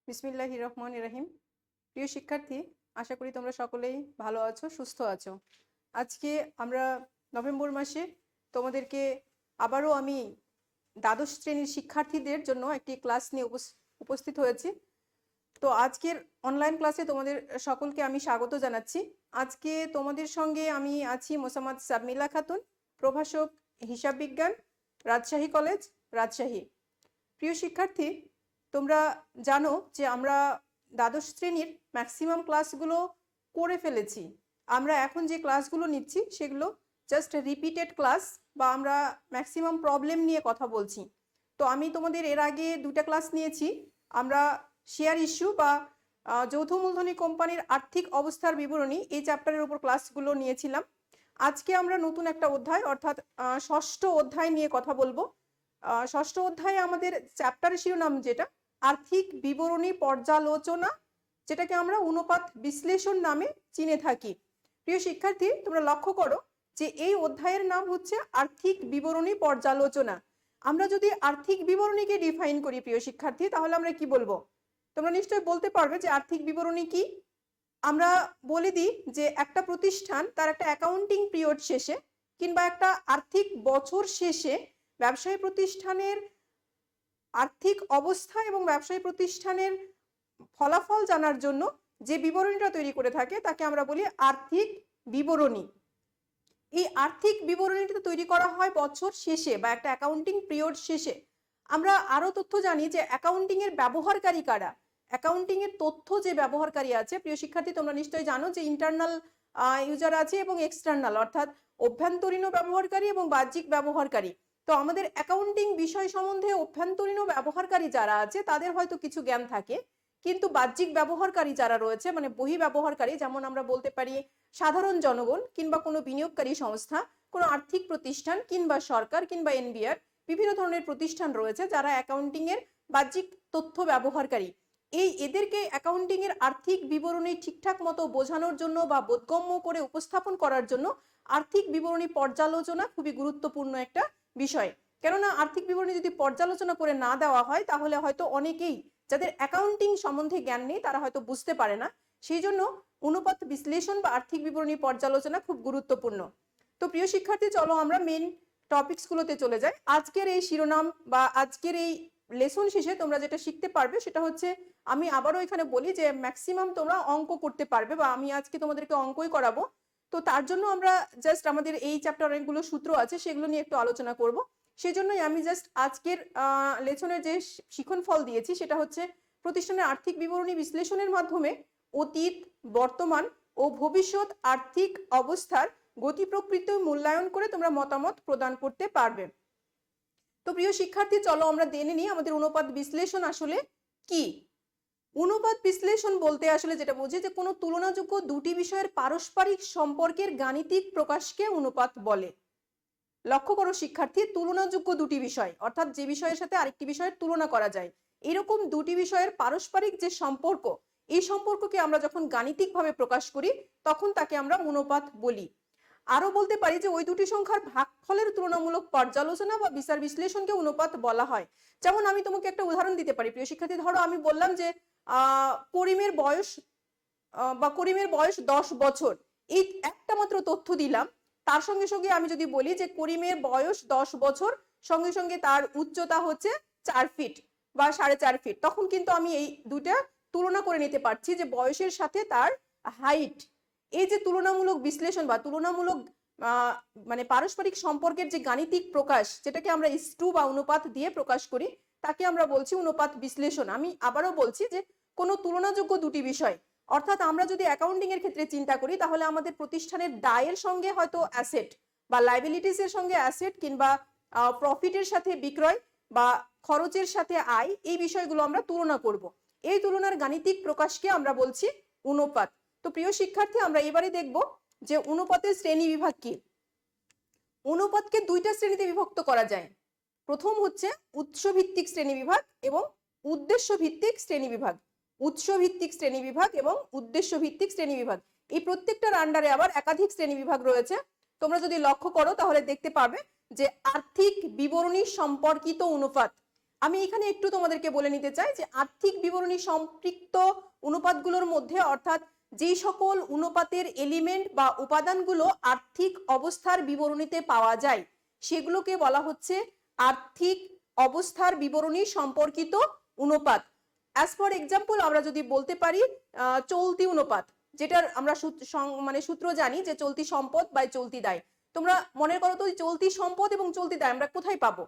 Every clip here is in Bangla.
বিসমিল্লাহির রহমানির রহিম। প্রিয় শিক্ষার্থী, আশা করি তোমরা সকলেই ভালো আছো, সুস্থ আছো। আজকে আমরা নভেম্বর মাসে তোমাদেরকে আবারও আমি দ্বাদশ শ্রেণীর শিক্ষার্থীদের জন্য একটি ক্লাস নিয়ে উপস্থিত হয়েছি। তো আজকের অনলাইন ক্লাসে তোমাদের সকলকে আমি স্বাগত জানাচ্ছি। আজকে তোমাদের সঙ্গে আমি আছি মোসাম্মদ সাবমিলা খাতুন, প্রভাষক হিসাব বিজ্ঞান, রাজশাহী কলেজ, রাজশাহী। প্রিয় শিক্ষার্থী, তোমরা জানো যে আমরা দ্বাদশ শ্রেণীর ম্যাক্সিমাম ক্লাসগুলো করে ফেলেছি। আমরা এখন যে ক্লাসগুলো নিচ্ছি সেগুলো জাস্ট রিপিটেড ক্লাস, বা আমরা ম্যাক্সিমাম প্রবলেম নিয়ে কথা বলছি। তো আমি তোমাদের এর আগে দুটা ক্লাস নিয়েছি। আমরা শেয়ার ইস্যু বা যৌথ মূলধনী কোম্পানির আর্থিক অবস্থার বিবরণী, এই চ্যাপ্টারের উপর ক্লাসগুলো নিয়েছিলাম। আজকে আমরা নতুন একটা অধ্যায় অর্থাৎ ষষ্ঠ অধ্যায় নিয়ে কথা বলবো। ষষ্ঠ অধ্যায়ে আমাদের চ্যাপ্টারের শিরোনাম যেটা আর্থিক বিবরণী পর্যালোচনা, যেটাকে আমরা অনুপাত বিশ্লেষণ নামে চিনে থাকি। প্রিয় শিক্ষার্থী, তোমরা লক্ষ্য করো যে এই অধ্যায়ের নাম হচ্ছে আর্থিক বিবরণী পর্যালোচনা। আমরা যদি আর্থিক বিবরণীকে ডিফাইন করি প্রিয় শিক্ষার্থী, তাহলে আমরা কি বলবো? তোমরা নিশ্চয়ই বলতে পারবে যে আর্থিক বিবরণী কি। আমরা বলে দিই যে একটা প্রতিষ্ঠান তার একটা অ্যাকাউন্টিং পিরিয়ড শেষে কিংবা একটা আর্থিক বছর শেষে ব্যবসায়ী প্রতিষ্ঠানের আর্থিক অবস্থা এবং ব্যবসায়ী প্রতিষ্ঠানের ফলাফল জানার জন্য যে বিবরণীটা তৈরি করে থাকে তাকে আমরা বলি আর্থিক বিবরণী। এই আর্থিক বিবরণীটা তৈরি করা হয় বছর শেষে বা একটা অ্যাকাউন্টিং পিরিয়ড শেষে। আমরা আরো তথ্য জানি যে অ্যাকাউন্টিং এর ব্যবহারকারী কারা। অ্যাকাউন্টিং এর তথ্য যে ব্যবহারকারী আছে, প্রিয় শিক্ষার্থী তোমরা নিশ্চয়ই জানো যে ইন্টারনাল ইউজার আছে এবং এক্সটার্নাল, অর্থাৎ অভ্যন্তরীণ ব্যবহারকারী এবং বাহ্যিক ব্যবহারকারী। তো আমাদের অ্যাকাউন্টিং বিষয় সম্বন্ধে অভ্যন্তরীণ ব্যবহারকারী যারা আছে তাদের হয়তো কিছু জ্ঞান থাকে, কিন্তু বাহ্যিক ব্যবহারকারী যারা রয়েছে মানে বহি ব্যবহারকারী, যেমন আমরা বলতে পারি সাধারণ জনগণ কিংবা কোনো বিনিয়োগকারী সংস্থা, কোনো আর্থিক প্রতিষ্ঠান কিংবা সরকার কিংবা এনবিআর, বিভিন্ন ধরনের প্রতিষ্ঠান রয়েছে যারা অ্যাকাউন্টিং এর বাহ্যিক তথ্য ব্যবহারকারী। এদেরকে অ্যাকাউন্টিং এর আর্থিক বিবরণী ঠিকঠাক মতো বোঝানোর জন্য বা বোধগম্য করে উপস্থাপন করার জন্য আর্থিক বিবরণী পর্যালোচনা খুবই গুরুত্বপূর্ণ একটা বিষয়। কেননা আর্থিক বিবরণী যদি পর্যালোচনা করে না দেওয়া হয় তাহলে হয়তো অনেকেই যাদের অ্যাকাউন্টিং সম্বন্ধে জ্ঞান নেই তারা হয়তো বুঝতে পারে না। সেই জন্য অনুপাত বিশ্লেষণ বা আর্থিক বিবরণী পর্যালোচনা খুব গুরুত্বপূর্ণ। তো প্রিয় শিক্ষার্থী, চলো আমরা মেন টপিকসগুলোতে চলে যাই। আজকের এই শিরোনাম বা আজকের এই লেসন শেষে তোমরা যেটা শিখতে পারবে সেটা হচ্ছে, আমি আবারও এখানে বলি যে ম্যাক্সিমাম তোমরা অঙ্ক করতে পারবে বা আমি আজকে তোমাদেরকে অঙ্কই করাবো। তো তার জন্য আমরা জাস্ট আমাদের এই চ্যাপ্টার অনেকগুলো সূত্র আছে সেগুলো নিয়ে একটু আলোচনা করব। সেই জন্যই আমি জাস্ট আজকের লেসনের যে শিখন ফল দিয়েছি সেটা হচ্ছে প্রতিষ্ঠানের আর্থিক বিবরণী বিশ্লেষণের মাধ্যমে অতীত, বর্তমান ও ভবিষ্যৎ আর্থিক অবস্থার গতি প্রকৃতি মূল্যায়ন করে তোমরা মতামত প্রদান করতে পারবে। তো প্রিয় শিক্ষার্থী, চলো আমরা জেনে নিই আমাদের অনুপাত বিশ্লেষণ আসলে কি। অনুপাত বিশ্লেষণ বলতে আসলে যেটা বোঝে যে কোনো তুলনাযোগ্য দুটি বিষয়ের পারস্পরিক সম্পর্কের গাণিতিক প্রকাশকে অনুপাত বলে। লক্ষ্য করো শিক্ষার্থী, তুলনাযোগ্য দুটি বিষয় অর্থাৎ যে বিষয়ের সাথে আরেকটি বিষয়ের তুলনা করা যায়, এরকম দুটি বিষয়ের পারস্পরিক যে সম্পর্ক, এই সম্পর্ককে আমরা যখন গাণিতিকভাবে প্রকাশ করি তখন তাকে আমরা অনুপাত বলি। আরো বলতে পারি যে ওই দুটি সংখ্যার ভাগফলের তুলনামূলক পর্যালোচনা বা বিচার বিশ্লেষণকে অনুপাত বলা হয়। যেমন আমি তোমাকে একটা উদাহরণ দিতে পারি প্রিয় শিক্ষার্থী, ধরো আমি বললাম যে করিমের বয়স 10 বছর, এই একটা মাত্র তথ্য দিলাম। তার সঙ্গে সঙ্গে আমি যদি বলি যে করিমের বয়স 10 বছর, সঙ্গে সঙ্গে তার উচ্চতা হচ্ছে 4 ফিট বা 4.5 ফিট, তখন কিন্তু আমি এই দুইটা তুলনা করে নিতে পারছি যে বয়সের সাথে তার হাইট। এই যে তুলনামূলক বিশ্লেষণ বা তুলনামূলক মানে পারস্পরিক সম্পর্কের যে গাণিতিক প্রকাশ, যেটাকে আমরা ইস্টু বা অনুপাত দিয়ে প্রকাশ করি, তাকে আমরা বলছি অনুপাত বিশ্লেষণ। আমি আবারও বলছি যে কোনো তুলনাযোগ্য দুটি বিষয়, অর্থাৎ আমরা যদি অ্যাকাউন্টিং এর ক্ষেত্রে চিন্তা করি তাহলে আমাদের প্রতিষ্ঠানের দায়ের সঙ্গে হয়তো অ্যাসেট বা লাইবিলিটিস এর সঙ্গে অ্যাসেট কিংবা প্রফিটের সাথে বিক্রয় বা খরচের সাথে আয়, এই বিষয়গুলো আমরা তুলনা করব। এই তুলনার গাণিতিক প্রকাশকে আমরা বলছি অনুপাত। তো প্রিয় শিক্ষার্থী, আমরা এবারে দেখব যে অনুপাতের শ্রেণী বিভাগ কি। অনুপাতকে দুইটা শ্রেণীতে বিভক্ত করা যায়। প্রথম হচ্ছে উৎস ভিত্তিক শ্রেণী বিভাগ এবং উদ্দেশ্য ভিত্তিক শ্রেণী বিভাগ। উৎস ভিত্তিক শ্রেণী বিভাগ এবং উদ্দেশ্য ভিত্তিক শ্রেণী বিভাগ, এই প্রত্যেকটার আন্ডারে আবার একাধিক শ্রেণী বিভাগ রয়েছে। তোমরা যদি লক্ষ্য করো তাহলে দেখতে পাবে যে আর্থিক বিবরণী সম্পর্কিত অনুপাত। আমি এখানে একটু তোমাদেরকে বলে নিতে চাই যে আর্থিক বিবরণী সম্পৃক্ত অনুপাতগুলোর মধ্যে অর্থাৎ যে সকল অনুপাতের এলিমেন্ট বা উপাদানগুলো আর্থিক অবস্থার বিবরণীতে পাওয়া যায় সেগুলোকে বলা হচ্ছে আর্থিক অবস্থার বিবরণী সম্পর্কিত অনুপাত। অ্যাজ ফর এক্সাম্পল আমরা যদি বলতে পারি চলতি অনুপাত, যেটার আমরা সূত্র জানি যে চলতি সম্পদ বাই চলতি দায়। তোমরা মনে করো তো চলতি সম্পদ এবং চলতি দায় আমরা কোথায় পাবো?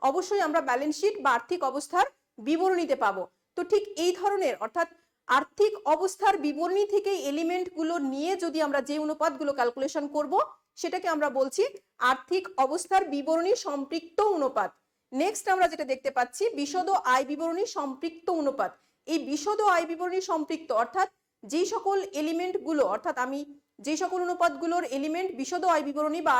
অবশ্যই আমরা ব্যালেন্স শিট বা আর্থিক অবস্থার বিবরণীতে পাবো। তো ঠিক এই ধরনের অর্থাৎ আর্থিক অবস্থার বিবরণী থেকে এলিমেন্ট গুলো নিয়ে যদি আমরা যে অনুপাতগুলো ক্যালকুলেশন করব সেটাকে আমরা বলছি আর্থিক অবস্থার বিবরণী সম্পৃক্ত অনুপাত। নেক্সট আমরা যেটা দেখতে পাচ্ছি বিশদ আয় বিবরণী সম্পৃক্ত অনুপাত। এই বিশদ আয় বিবরণী সম্পৃক্ত অর্থাৎ যে সকল এলিমেন্ট গুলো অর্থাৎ আমি যে সকল অনুপাতগুলোর এলিমেন্ট বিশদ আয় বিবরণী বা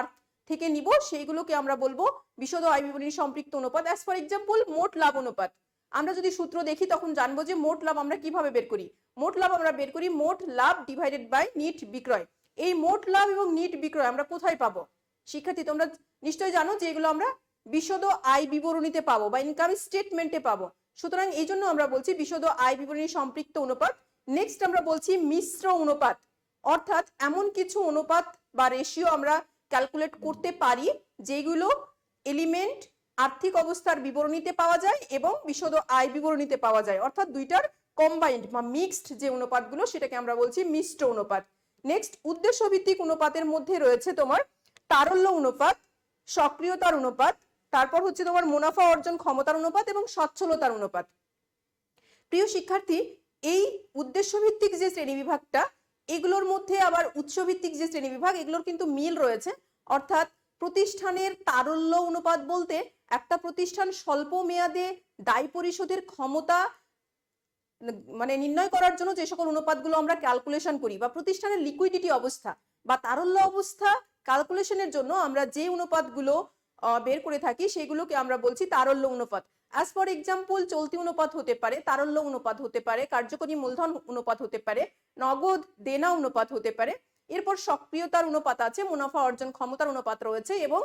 থেকে নিব সেইগুলোকে আমরা বলবো বিশদ আয় বিবরণী সম্পৃক্ত অনুপাত। অ্যাজ ফর এক্সাম্পল মোট লাভ অনুপাত। আমরা যদি সূত্র দেখি তখন জানবো যে মোট লাভ আমরা কিভাবে বের করি। মোট লাভ আমরা বের করি মোট লাভ ডিভাইডেড বাই নিট বিক্রয়। এই মোট লাভ এবং নিট বিক্রয় আমরা কোথায় পাবো? শিক্ষার্থী তোমরা নিশ্চয়ই জানো যে এগুলো আমরা বিশদ আয় বিবরণীতে পাবো বা ইনকাম স্টেটমেন্টে পাবো। সুতরাং এই জন্য আমরা বলছি বিশদ আয় বিবরণী সম্পৃক্ত অনুপাত। নেক্সট আমরা বলছি মিশ্র অনুপাত, অর্থাৎ এমন কিছু অনুপাত বা রেশিও আমরা ক্যালকুলেট করতে পারি যেগুলো এলিমেন্ট আর্থিক অবস্থার বিবরণীতে পাওয়া যায় এবং বিশদ আয় বিবরণীতে পাওয়া যায়, অর্থাৎ দুইটার কম্বাইন্ড বা মিক্সড যে অনুপাতগুলো সেটাকে আমরা বলছি মিশ্র অনুপাত। নেক্সট উদ্দেশ্য ভিত্তিক অনুপাতের মধ্যে রয়েছে তোমার তারল্য অনুপাত, সক্রিয়তার অনুপাত, তারপর হচ্ছে তোমার মুনাফা অর্জন ক্ষমতার অনুপাত এবং সচ্ছলতার অনুপাত। প্রিয় শিক্ষার্থী, এই উদ্দেশ্য ভিত্তিক যে শ্রেণীবিভাগটা এগুলোর মধ্যে আবার উৎসভিত্তিক যে শ্রেণীবিভাগ এগুলোর কিন্তু মিল রয়েছে। অর্থাৎ প্রতিষ্ঠানের তারল্য অনুপাত বলতে একটা প্রতিষ্ঠান স্বল্প মেয়াদে দায় পরিশোধের ক্ষমতা মানে নির্ণয় করার জন্য যে সকল অনুপাতগুলো আমরা ক্যালকুলেশন করি বা প্রতিষ্ঠানের লিকুইডিটি অবস্থা বা তারল্য অবস্থা ক্যালকুলেশনের জন্য আমরা যে অনুপাতগুলো বের করে থাকি সেগুলোকে আমরা বলছি তারল্য অনুপাত। অ্যাজ ফর এক্সাম্পল চলতি অনুপাত হতে পারে, তারল্য অনুপাত হতে পারে, কার্যকরী মূলধন অনুপাত হতে পারে, নগদ দেনা অনুপাত হতে পারে। এরপর সক্রিয়তার অনুপাত আছে, মুনাফা অর্জন ক্ষমতার অনুপাত রয়েছে এবং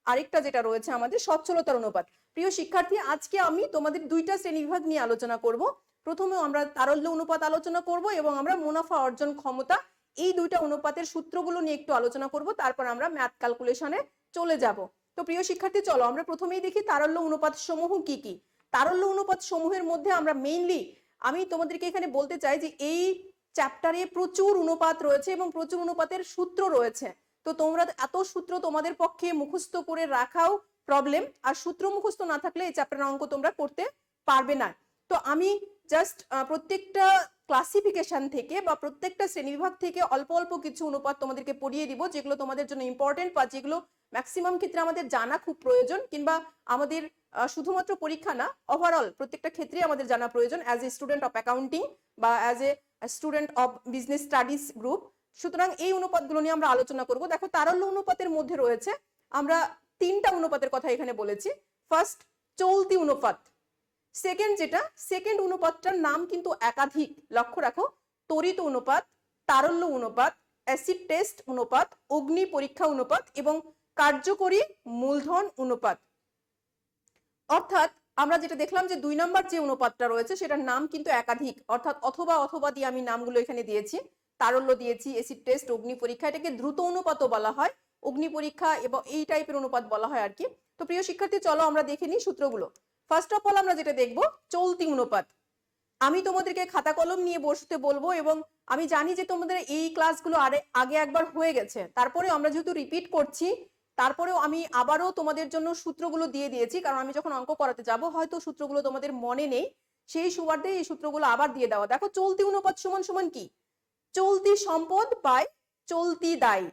আরেকটা যেটা রয়েছে আমাদের সচ্ছলতার অনুপাত। প্রিয় শিক্ষার্থী, আজকে আমি তোমাদের দুইটা শ্রেণীবিভাগ নিয়ে আলোচনা করব। প্রথমে আমরা তারল্য অনুপাত আলোচনা করব এবং আমরা মুনাফা অর্জন ক্ষমতা এই দুইটা অনুপাতের সূত্রগুলো নিয়ে একটু আলোচনা করব, তারপর আমরা ম্যাথ ক্যালকুলেশনে চলে যাব। তো প্রিয় শিক্ষার্থী চলো আমরা প্রথমেই দেখি তারল্য অনুপাত সমূহ কি কি। তারল্য অনুপাত সমূহের মধ্যে আমরা মেইনলি আমি তোমাদেরকে এখানে বলতে চাই যে এই চ্যাপ্টারে প্রচুর অনুপাত রয়েছে এবং প্রচুর অনুপাতের সূত্র রয়েছে। তো তোমরা এত সূত্র তোমাদের পক্ষে মুখস্থ করে রাখাও প্রবলেম, আর সূত্র মুখস্থ না থাকলে এই চ্যাপ্টারের অঙ্ক তোমরা করতে পারবে না। তো আমি জাস্ট প্রত্যেকটা ক্লাসিফিকেশন থেকে বা প্রত্যেকটা শ্রেণীবিভাগ থেকে অল্প অল্প কিছু অনুপাত তোমাদেরকে পড়িয়ে দিব যেগুলো তোমাদের জন্য ইম্পর্টেন্ট বা যেগুলো ম্যাক্সিমাম ক্ষেত্রে আমাদের জানা খুব প্রয়োজন, কিংবা আমাদের শুধুমাত্র পরীক্ষা না ওভারঅল প্রত্যেকটা ক্ষেত্রে আমাদের জানা প্রয়োজন as a student of accounting বা as a student of business studies group. সুতরাং এই অনুপাতগুলো নিয়ে আমরা আলোচনা করব। দেখো তারল্য অনুপাতের মধ্যে রয়েছে আমরা তিনটা অনুপাতের কথা এখানে বলেছি। ফার্স্ট চলতি অনুপাত, সেকেন্ড যেটা সেকেন্ড অনুপাতটার নাম কিন্তু একাধিক, লক্ষ্য রাখো, ত্বরিত অনুপাত, তারল্য অনুপাত, অ্যাসিড টেস্ট অনুপাত, অগ্নি পরীক্ষা অনুপাত এবং কার্যকরী মূলধন অনুপাত। অর্থাৎ আমরা যেটা দেখলাম যে 2 নম্বর যে অনুপাতটা রয়েছে সেটার নাম কিন্তু একাধিক, অর্থাৎ অথবা অথবা দিয়ে আমি নামগুলো এখানে দিয়েছি, তারল্য দিয়েছি, অ্যাসিড টেস্ট, অগ্নি পরীক্ষা, এটাকে দ্রুত অনুপাতও বলা হয়, অগ্নি পরীক্ষা এবং এই টাইপের অনুপাত বলা হয় আর কি। তো প্রিয় শিক্ষার্থী চলো আমরা দেখে নিই সূত্রগুলো। ফার্স্ট অফ অল আমরা যেটা দেখবো চলতি অনুপাত। আমি তোমাদেরকে খাতা কলম নিয়ে বসতে বলবো এবং আমি জানি যে তোমাদের এই ক্লাসগুলো আগে একবার হয়ে গেছে, তারপরে আমরা যেহেতু রিপিট করছি তারপরেও আমি আবারও তোমাদের জন্য সূত্রগুলো দিয়ে দিয়েছি, কারণ আমি যখন অঙ্ক করাতে যাব হয়তো সূত্রগুলো তোমাদের মনে নেই, সেই সুবাদে এই সূত্রগুলো আবার দিয়ে দেওয়া। দেখো চলতি অনুপাত সমান সমান কি? চলতি সম্পদ বাই চলতি দায়,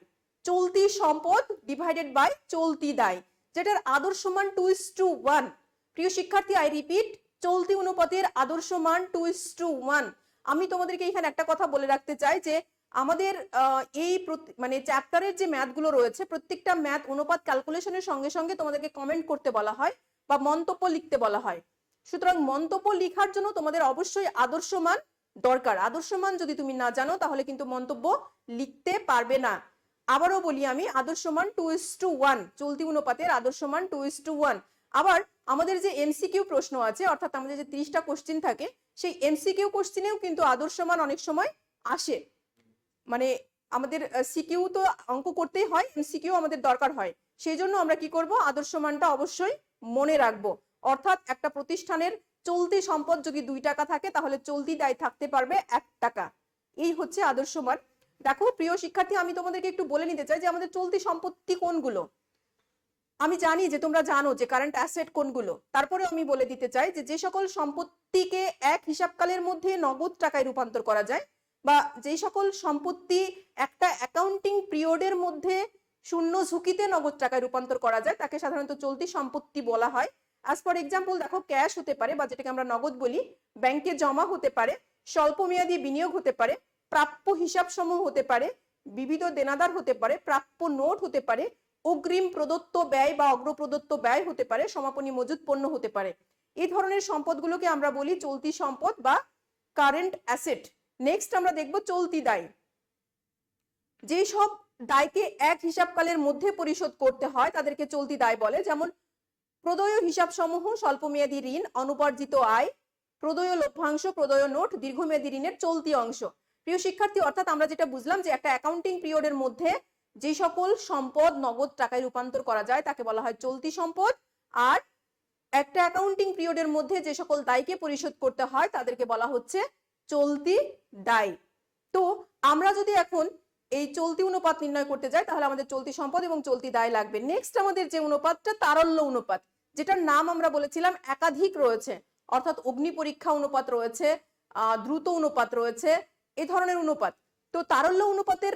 চলতি সম্পদ ডিভাইডেড বাই চলতি দায়, যেটার আদর্শ মান 2:1। প্রিয় শিক্ষার্থী আই রিপিট, চলতি অনুপাতের আদর্শ মান 2:1। আমি তোমাদেরকে এখানে একটা কথা বলে রাখতে চাই যে আমাদের এই মানে চ্যাপ্টারের যে ম্যাথগুলো রয়েছে প্রত্যেকটা ম্যাথ অনুপাত ক্যালকুলেশনের সঙ্গে সঙ্গে তোমাদেরকে কমেন্ট করতে বলা হয় বা মন্তব্য লিখতে বলা হয়। সুতরাং মন্তব্য লেখার জন্য তোমাদের অবশ্যই আদর্শ মান দরকার। আদর্শ মান যদি তুমি না জানো তাহলে কিন্তু মন্তব্য লিখতে পারবে না। আবারও বলি আমি, আদর্শ মান 2:1, চলতি অনুপাতের আদর্শ মান 2:1। আবার আমাদের যে এমসিকিউ প্রশ্ন আছে, অর্থাৎ আমাদের যে 30টা কোশ্চেন থাকে, সেই এমসিকিউ কোশ্চেনেও কিন্তু আদর্শ মান অনেক সময় আসে। মানে আমাদের সিকিউ তো অঙ্ক করতেই হয়, এমসিকিউ আমাদের দরকার হয়, সেই জন্য আমরা কি করব, আদর্শ মানটা অবশ্যই মনে রাখবো। অর্থাৎ একটা প্রতিষ্ঠানের চলতি সম্পদ যদি 2 টাকা থাকে, তাহলে চলতি দায় থাকতে পারবে 1 টাকা। এই হচ্ছে আদর্শ মান। দেখো প্রিয় শিক্ষার্থী, আমি তোমাদেরকে একটু বলে নিতে চাই যে আমাদের চলতি সম্পত্তি কোনগুলো। আমি জানি যে তোমরা জানো যে কারেন্ট অ্যাসেট কোনগুলো, তারপরে আমি বলে দিতে চাই যে যে সকল সম্পত্তিকে এক হিসাবকালের মধ্যে নগদ টাকায় রূপান্তর করা যায়, বা যে সকল সম্পত্তি একটা অ্যাকাউন্টিং পিরিয়ডের মধ্যে শূন্য ঝুঁকিতে নগদ টাকায় রূপান্তর করা যায়, তাকে সাধারণত চলতি সম্পত্তি বলা হয়। অ্যাজ ফর এক্সাম্পল দেখো, ক্যাশ হতে পারে বা যেটাকে আমরা নগদ বলি, ব্যাংকে জমা হতে পারে, স্বল্প মেয়াদী বিনিয়োগ হতে পারে, প্রাপ্য হিসাব সমূহ হতে পারে, বিবিধ দেনাদার হতে পারে, প্রাপ্য নোট হতে পারে, অগ্রিম প্রদত্ত ব্যয় বা অগ্রপ্রদত্ত ব্যয় হতে পারে, সমাপনী মজুত পণ্য হতে পারে। এই ধরনের সম্পদগুলোকে আমরা বলি চলতি সম্পদ বা কারেন্ট অ্যাসেট। নেক্সট আমরা দেখব চলতি দায়। যে সব দায়কে এক হিসাবকালের মধ্যে পরিশোধ করতে হয় তাদেরকে চলতি দায় বলে। যেমন প্রদেয় হিসাব সমূহ, স্বল্পমেয়াদী ঋণ, অনুপার্জিত আয়, প্রদেয় লভ্যাংশ, প্রদেয় নোট, দীর্ঘমেয়াদী ঋণের চলতি অংশ। প্রিয় শিক্ষার্থী, অর্থাৎ আমরা যেটা বুঝলাম যে একটা অ্যাকাউন্টিং পিরিয়ডের মধ্যে যে সকল সম্পদ নগদ টাকায় রূপান্তর করা যায় তাকে বলা হয় চলতি সম্পদ, আর একটা অ্যাকাউন্টিং পিরিয়ডের মধ্যে যে সকল দায়কে পরিশোধ করতে হয় তাদেরকে বলা হচ্ছে চলতি দায়। তো আমরা যদি এখন এই চলতি অনুপাত নির্ণয় করতে যাই, তাহলে আমাদের চলতি সম্পদ এবং চলতি দায় লাগবে। নেক্সট আমাদের যে অনুপাতটা, তারল্য অনুপাত, যেটার নাম আমরা বলেছিলাম একাধিক রয়েছে, অর্থাৎ অগ্নি পরীক্ষা অনুপাত রয়েছে, দ্রুত অনুপাত রয়েছে, এই ধরনের অনুপাত। তো তারল্য অনুপাতের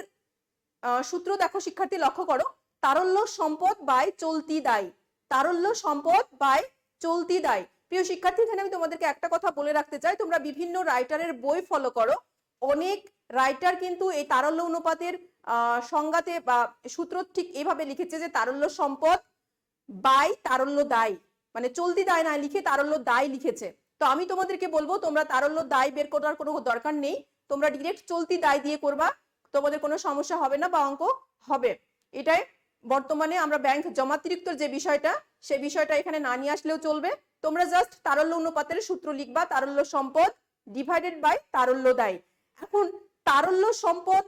সূত্র দেখো শিক্ষার্থী, লক্ষ্য করো, তারল্য সম্পদ বাই চলতি দায়, তারল্য সম্পদ বাই চলতি দায়। প্রিয় শিক্ষার্থী, এখানে আমি তোমাদেরকে একটা কথা বলে রাখতে চাই, তোমরা বিভিন্ন রাইটারের বই ফলো করো, অনেক রাইটার কিন্তু এই তারল্য অনুপাতের সংজ্ঞাতে বা সূত্র ঠিক এইভাবে লিখেছে যে তারল্য সম্পদ বাই তারল্য দায়, মানে চলতি দায় না লিখে তারল্য দায় লিখেছে। তো আমি তোমাদেরকে বলবো, তোমরা তারল্য দায় বের করার কোনো দরকার নেই, তোমরা ডিরেক্ট চলতি দায় দিয়ে করবা, তোমাদের কোনো সমস্যা হবে না বা অঙ্ক হবে। এটাই বর্তমানে আমরা ব্যাংক জমাতিরিক্ত যে বিষয়টা, সেই বিষয়টা এখানে না নিয়ে আসলেও চলবে। তোমরা জাস্ট তারল্য অনুপাতের সূত্র লিখবা, তারল্য সম্পদ ডিভাইডেড বাই তারল্য দায়। এখন তারল্য সম্পদ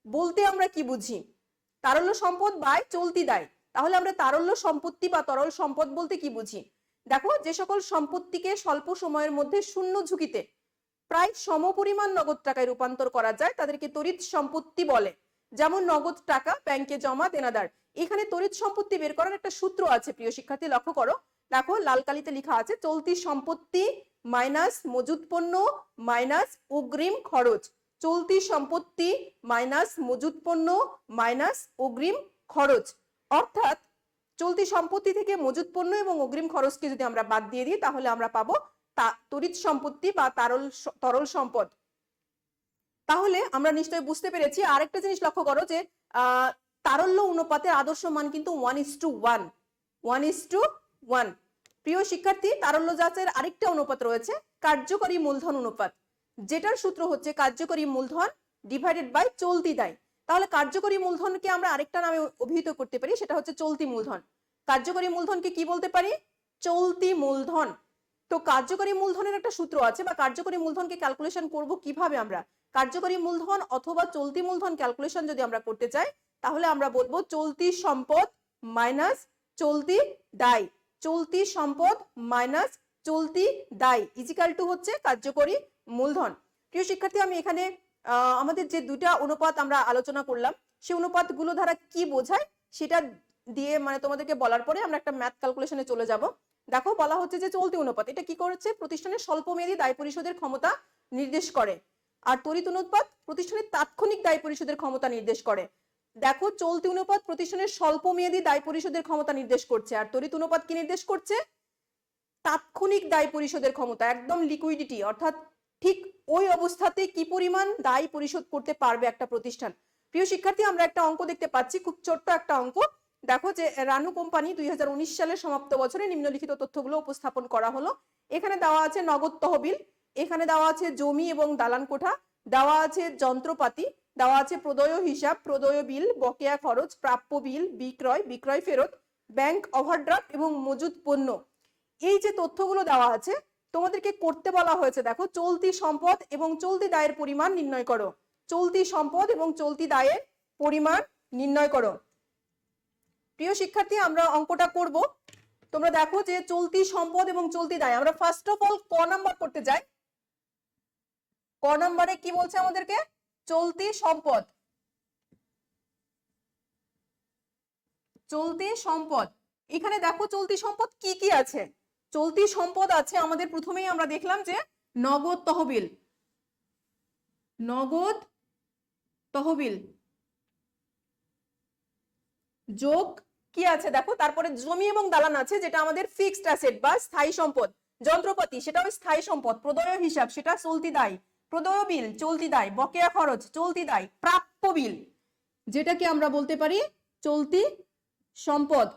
বলতে আমরা কি বুঝি? তারল্য সম্পদ বাই চলতি দায়। তাহলে আমরা তারল্য সম্পত্তি বা তরল সম্পদ বলতে কি বুঝি? দেখো, যে সকল সম্পত্তিকে স্বল্প সময়ের মধ্যে শূন্য ঝুঁকিতে প্রায় সমপরিমাণ নগদ টাকায় রূপান্তর করা যায় তাদেরকে তড়িৎ সম্পত্তি বলে। যেমন নগদ টাকা, ব্যাংকে জমা, দেনাদার। এখানে তড়িৎ সম্পত্তি বের করার একটা সূত্র আছে, প্রিয় শিক্ষার্থী লক্ষ্য করো, দেখো লাল কালিতে লেখা আছে, চলতি সম্পত্তি মাইনাস মজুত পণ্য মাইনাস অগ্রিম খরচ। চলতি সম্পত্তি মাইনাস মজুত পণ্য মাইনাস অগ্রিম খরচ। অর্থাৎ চলতি সম্পত্তি থেকে মজুত পণ্য এবং অগ্রিম খরচকে যদি আমরা বাদ দিয়ে দিই, তাহলে আমরা পাবো তড়িৎ সম্পত্তি বা তরল সম্পদ। তাহলে আমরা নিশ্চয়ই বুঝতে পেরেছি। আরেকটা জিনিস লক্ষ্য করো যে তারল্য অনুপাতের আদর্শ মান কিন্তু 1:1, 1:1। প্রিয় শিক্ষার্থী, তারল্য যাচাইয়ের আরেকটা অনুপাত রয়েছে, কার্যকরী মূলধন অনুপাত, যেটার সূত্র হচ্ছে কার্যকরী মূলধন ডিভাইডেড বাই চলতি দায়। তাহলে কার্যকরী মূলধনকে আমরা আরেকটা নামে অভিহিত করতে পারি, সেটা হচ্ছে চলতি মূলধন। কার্যকরী মূলধনকে কি বলতে পারি? চলতি মূলধন। তো কার্যকরী মূলধনের একটা সূত্র আছে, বা কার্যকরী মূলধনকে ক্যালকুলেশন করব কিভাবে? আমরা কার্যকরী মূলধন অথবা চলতি মূলধন ক্যালকুলেশন যদি আমরা করতে চাই, তাহলে আমরা বলবো চলতি সম্পদ মাইনাস চলতি দায়, চলতি সম্পদ মাইনাস চলতি দায় ইজিক্যাল টু হচ্ছে কার্যকরী মূলধন। প্রিয় শিক্ষার্থী, আমি এখানে আমাদের যে দুটা অনুপাত আমরা আলোচনা করলাম, সেই অনুপাতগুলো দ্বারা কি বোঝায় সেটা দিয়ে মানে তোমাদেরকে বলার পরে আমরা একটা ম্যাথ ক্যালকুলেশনে চলে যাব। দেখো, বলা হচ্ছে যে চলতি অনুপাত এটা কি করেছে? প্রতিষ্ঠানের স্বল্পমেয়াদী দায় পরিশোধের ক্ষমতা নির্দেশ করে। আর তড়িৎ অনুপাত প্রতিষ্ঠানের তাৎক্ষণিক দায় পরিশোধের ক্ষমতা নির্দেশ করে। দেখো, চলতি অনুপাত প্রতিষ্ঠানের স্বল্পমেয়াদী দায় পরিশোধের ক্ষমতা নির্দেশ করছে, আর তড়িৎ অনুপাত কি নির্দেশ করছে? তাৎক্ষণিক দায় পরিশোধের ক্ষমতা, একদম লিকুইডিটি, অর্থাৎ ঠিক ওই অবস্থাতে কি পরিমাণ দায় পরিশোধ করতে পারবে একটা প্রতিষ্ঠান। প্রিয় শিক্ষার্থী, আমরা একটা অঙ্ক দেখতে পাচ্ছি, খুব ছোট্ট একটা অঙ্ক। দেখো যে রানু কোম্পানি 2019 সালের সমাপ্ত বছরে নিম্নলিখিত তথ্যগুলো উপস্থাপন করা হলো। এখানে দেওয়া আছে নগদ তহবিল, এখানে দেওয়া আছে জমি এবং দালান কোঠা, দেওয়া আছে যন্ত্রপাতি, দেওয়া আছে প্রদেয় হিসাব, প্রদেয় বিল, বকেয়া খরচ, প্রাপ্য বিল, বিক্রয়, বিক্রয় ফেরত, ব্যাংক ওভারড্রাফট এবং মজুদ পণ্য। এই যে তথ্যগুলো দেওয়া আছে তোমাদেরকে করতে বলা হয়েছে, দেখো চলতি সম্পদ এবং চলতি দায়ের পরিমাণ নির্ণয় করো। চলতি সম্পদ এবং চলতি দায়ের পরিমাণ নির্ণয় করো। প্রিয় শিক্ষার্থী, আমরা অঙ্কটা করব। তোমরা দেখো যে চলতি সম্পদ এবং চলতি দায়, আমরা ফার্স্ট অফ অল ক নাম্বার করতে যাই। ক নাম্বারে কি বলছে আমাদেরকে? চলতি সম্পদ। চলতি সম্পদ, এখানে দেখো চলতি সম্পদ কি কি আছে। চলতি সম্পদ আছে আমাদের, প্রথমেই আমরা দেখলাম যে নগদ তহবিল, নগদ তহবিল যোগ কি আছে দেখো, তারপরে জমি এবং দালান আছে যেটা আমাদের ফিক্সড অ্যাসেট বা স্থায়ী সম্পদ, যন্ত্রপাতি সেটাও স্থায়ী সম্পদ, প্রদেয় হিসাব সেটা চলতি দায়, প্রদেয় বিল চলতি দায়, বকেয়া খরচ চলতি দায়, প্রাপ্য বিল যেটাকে আমরা বলতে পারি চলতি সম্পদ,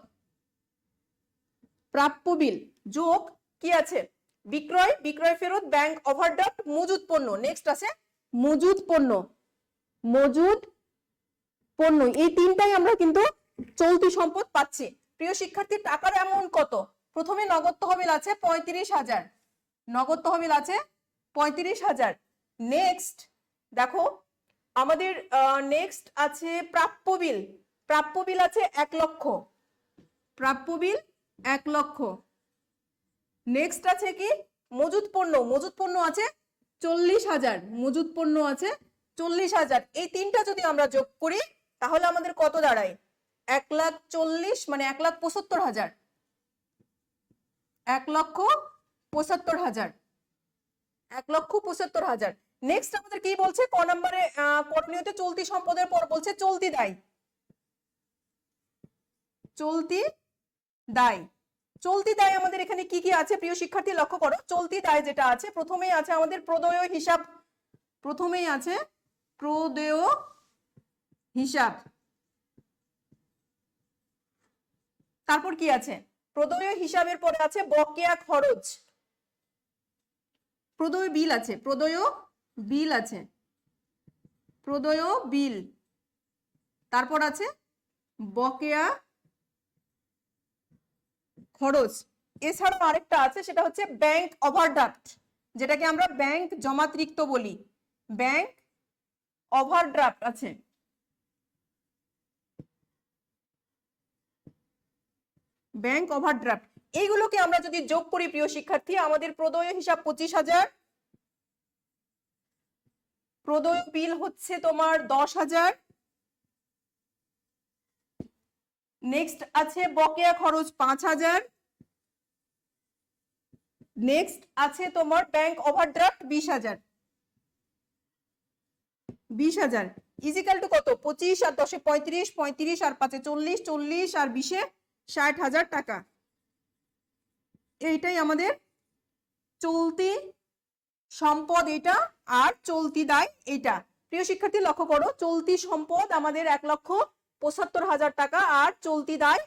প্রাপ্য বিল যোগ কি আছে বিক্রয়, বিক্রয় ফেরত, ব্যাংক ওভারড্রাফট, মজুদ পণ্য। নেক্সট আছে মজুদ পণ্য, মজুদ পণ্য। এই তিনটাই আমরা কিন্তু চলতি সম্পদ পাচ্ছি। প্রিয় শিক্ষার্থী, টাকার অ্যামাউন্ট কত? প্রথমে নগদ তহবিল আছে 35,000, নগদ তহবিল আছে 35,000। নেক্সট দেখো আমাদের নেক্সট আছে প্রাপ্য বিল, প্রাপ্য বিল আছে 1 লক্ষ, প্রাপ্য বিল 1 লক্ষ। নেক্সট আছে কি মজুদ পণ্য, মজুদ পণ্য আছে 40,000, মজুদ পণ্য আছে 40,000। এই তিনটা যদি আমরা যোগ করি তাহলে আমাদের কত দাঁড়ায়? 1,40,000 মানে 1,75,000, 1,75,000, 1,75,000। নেক্সট আমাদের কি বলছে ক নম্বরে? করণীয়তে চলতি সম্পদের পর বলছে চলতি দায়, চলতি দায়। চলতি দায় আমাদের এখানে কি কি আছে প্রিয় শিক্ষার্থী লক্ষ্য করো। চলতি দায় যেটা আছে প্রথমেই আছে আমাদের প্রদেয় হিসাব, প্রথমেই আছে প্রদেয় হিসাব। তারপর কি আছে? প্রদেয় হিসাবের পরে আছে বকেয়া খরচ, প্রদেয় বিল আছে, প্রদেয় বিল আছে, প্রদেয় বিল। তারপর আছে বকেয়া খরচ। এছাড়াও আরেকটা আছে সেটা হচ্ছে ব্যাংক ওভারড্রাফট, যেটাকে আমরা ব্যাংক জমাতিরিক্ত বলি, ব্যাংক ওভারড্রাফট আছে। ব্যাংক ওভারড্রাফট এইগুলোকে আমরা যদি যোগ করি প্রিয় শিক্ষার্থী, আমাদের প্রদেয় হিসাব 25,000, প্রদেয় বিল হচ্ছে তোমার 10,000, নেক্সট আছে বকেয়া খরচ 5,000, নেক্সট আছে তোমার ব্যাংক ওভারড্রাফট 20,000, 20,000 ইজিক্যাল টু কত? 25 আর 10 35, 35 আর 5 40, 40 আর 20 60,000 টাকা। এইটাই আমাদের চলতি সম্পদ, এটা আর চলতি দায় এইটা। প্রিয় শিক্ষার্থী লক্ষ্য করো, চলতি সম্পদ আমাদের 1,75,000 টাকা আর চলতি দায়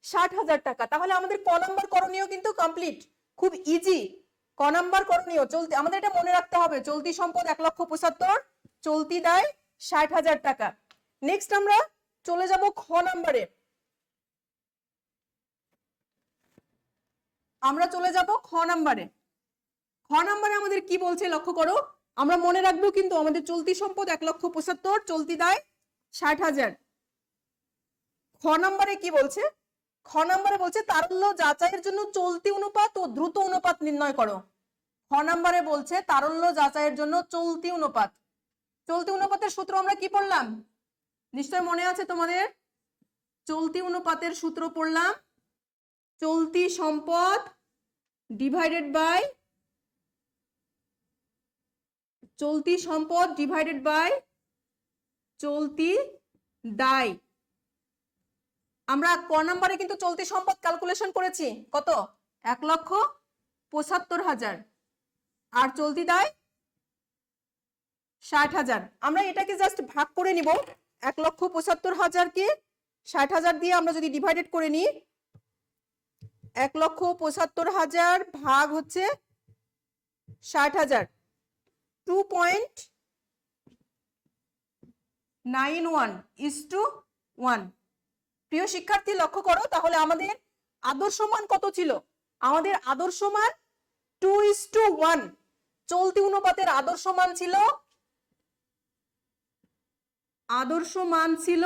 60,000 টাকা। তাহলে আমাদের ক নাম্বার করণীয় কিন্তু কমপ্লিট, খুব ইজি। ক নাম্বার করণীয় চলতি, আমাদের এটা মনে রাখতে হবে, চলতি সম্পদ 1,75,000, চলতি দায় 60,000 টাকা। নেক্সট আমরা চলে যাব খ নাম্বারে, আমরা চলে যাব খ নাম্বারে। খ নাম্বারে আমাদের কি বলছে লক্ষ্য করো, আমরা মনে রাখবো কিন্তু আমাদের চলতি সম্পদ 1,75,000, চলতি দায় 60,000। খ নাম্বারে কি বলছে? খ নাম্বারে বলছে তারল্য যাচাইয়ের জন্য চলতি অনুপাত ও দ্রুত অনুপাত নির্ণয় করো। খ নাম্বারে বলছে তারল্য যাচাইয়ের জন্য চলতি অনুপাত। চলতি অনুপাতের সূত্র আমরা কি পড়লাম? নিশ্চয় মনে আছে তোমাদের। চলতি অনুপাতের সূত্র পড়লাম চলতি সম্পদ ডিভাইডেড বাই চলতি সম্পদ ডিভাইডেড বাই চলতি দায়। আমরা ক নাম্বারে কিন্তু চলতি সম্পদ ক্যালকুলেশন করেছি কত? 1,75,000 আর চলতি দায় 60,000। আমরা এটাকে জাস্ট ভাগ করে নিব, 1,75,000 কে 60,000 দিয়ে আমরা যদি ডিভাইডেড করে নিই, 1,75,000 ভাগ হচ্ছে 60,000, 2.5 9:1 প্রিয় শিক্ষার্থী লক্ষ্য করো, তাহলে আমাদের আদর্শ মান কত ছিল? আমাদের আদর্শ মান 2:1। চলতি অনুপাতের আদর্শ মান ছিল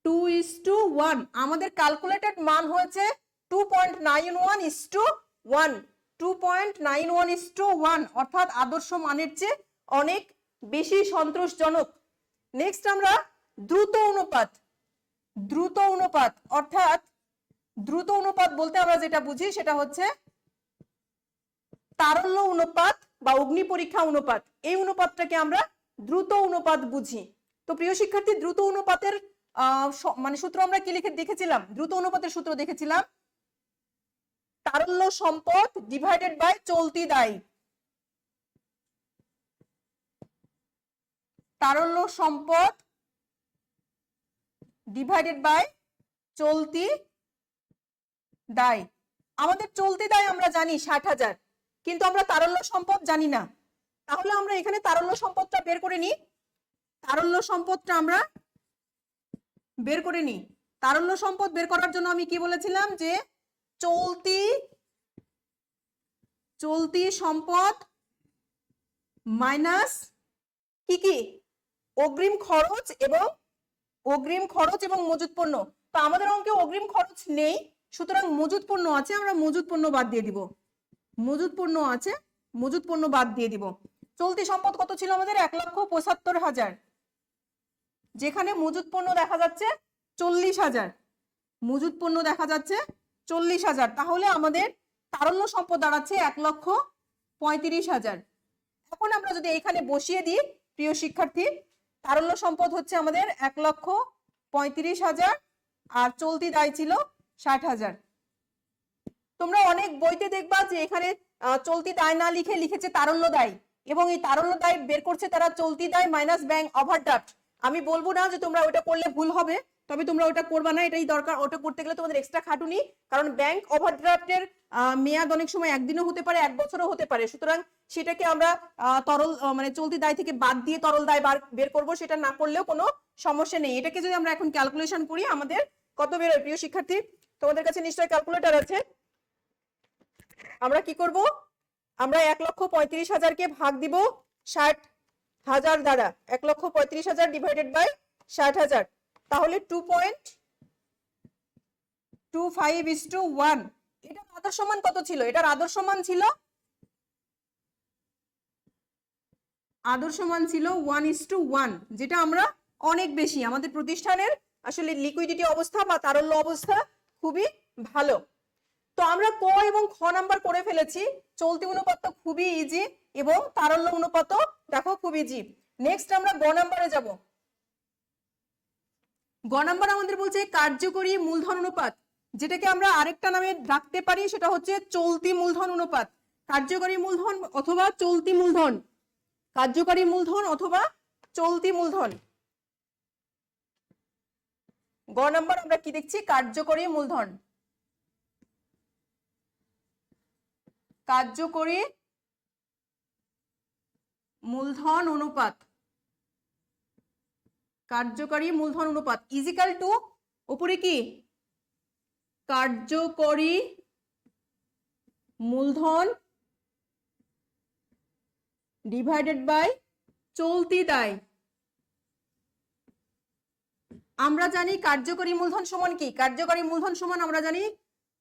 2:1। আমাদের ক্যালকুলেটেড মান হয়েছে 2.91:1। 2.91:1 অর্থাৎ আদর্শ মানের চেয়ে অনেক বেশি সন্তোষজনক। নেক্সট আমরা দ্রুত অনুপাত অর্থাৎ দ্রুত অনুপাত বলতে আমরা যেটা বুঝি সেটা হচ্ছে তারল্য অনুপাত বা অগ্নি পরীক্ষা অনুপাত। এই অনুপাতটাকে আমরা দ্রুত অনুপাত বুঝি। তো প্রিয় শিক্ষার্থী, দ্রুত অনুপাতের মানে সূত্র আমরা কি লিখে দেখেছিলাম? দ্রুত অনুপাতের সূত্র দেখেছিলাম তারল্য সম্পদ ডিভাইডেড বাই চলতি দায়। তারল্য সম্পদ ডিভাইডেড বাই চলতি দায়। আমাদের চলতি দায় আমরা জানি 60,000, কিন্তু আমরা তারল্য সম্পদ জানি না। তাহলে আমরা এখানে তারল্য সম্পদটা বের করে নিই। তারল্য সম্পদটা আমরা বের করে নিই। তারল্য সম্পদ বের করার জন্য আমি কি বলেছিলাম যে চলতি সম্পদ মাইনাস কি অগ্রিম খরচ এবং মজুত পণ্য। তো আমাদের অঙ্কে অগ্রিম খরচ নেই, সুতরাং মজুত পণ্য আছে, আমরা মজুত পণ্য বাদ দিয়ে দিব। মজুত পণ্য আছে, মজুত পণ্য বাদ দিয়ে দিব। চলতি সম্পদ কত ছিল আমাদের? 1,75,000, যেখানে মজুত পণ্য দেখা যাচ্ছে 40,000। মজুত পণ্য দেখা যাচ্ছে 40,000। তাহলে আমাদের তারল্য সম্পদ দাঁড়াচ্ছে 1,35,000। এখন আমরা যদি এখানে বসিয়ে দিই প্রিয় শিক্ষার্থী, তারল্য সম্পদ হচ্ছে আমাদের 1,35,000 আর চলতি দায় ছিল 60,000। তোমরা অনেক বইতে দেখবা যে এখানে চলতি দায় না লিখে লিখেছে তারল্য দায়, এবং এই তারল্য দায় বের করছে তারা চলতি দায় মাইনাস ব্যাংক ওভারড্রাফট। আমি বলবো না যে তোমরা ওটা করলে ভুল হবে, তবে তোমরা ওটা করবা না, এটাই দরকার। ওটা করতে গেলে তোমাদের এক্সট্রা খাটুনি, কারণ ব্যাংক ওভারড্রাফটের মেয়াদ অনেক সময় একদিনও হতে পারে, এক বছরও হতে পারে। সুতরাং সেটাকে আমরা তরল মানে চলতি দায় থেকে বাদ দিয়ে তরল দায় বের করব, সেটা না করলেও কোনো সমস্যা নেই। এটাকে যদি আমরা এখন ক্যালকুলেশন করি আমাদের কত বের হয়? প্রিয় শিক্ষার্থী, তোমাদের কাছে নিশ্চয়ই ক্যালকুলেটর আছে। আমরা কি করব? আমরা 1,35,000-কে ভাগ দিব 60,000 দ্বারা। 1,35,000 ডিভাইডেড বাই 60,000, তাহলে 2.25:1। এটার আদর্শ মান কত ছিল? এটার আদর্শ মান ছিল 1:1, যেটা আমরা অনেক বেশি। আমাদের প্রতিষ্ঠানের আসলে লিকুইডিটি অবস্থা বা তারল্য অবস্থা খুবই ভালো। তো আমরা ক এবং খ নাম্বার করে ফেলেছি। চলতি অনুপাত তো খুবই ইজি, এবং তারল্য অনুপাত দেখো খুব ইজি। নেক্সট আমরা গ নাম্বারে যাব। গ নাম্বার আমাদের বলছে কার্যকরী মূলধন অনুপাত, যেটাকে আমরা আরেকটা নামে রাখতে পারি, সেটা হচ্ছে চলতি মূলধন অনুপাত। কার্যকরী মূলধন অথবা চলতি মূলধন, কার্যকরী মূলধন অথবা চলতি মূলধন। গ নাম্বার আমরা কি দেখছি? কার্যকরী মূলধন। কার্যকরী মূলধন অনুপাত। কার্যকরী মূলধন অনুপাত ইজিক্যাল টু উপরে কি কার্যকরী মূলধন ডিভাইডেড বাই চলতি দায়। আমরা জানি কার্যকরী মূলধন সমান কি? কার্যকরী মূলধন সমান আমরা জানি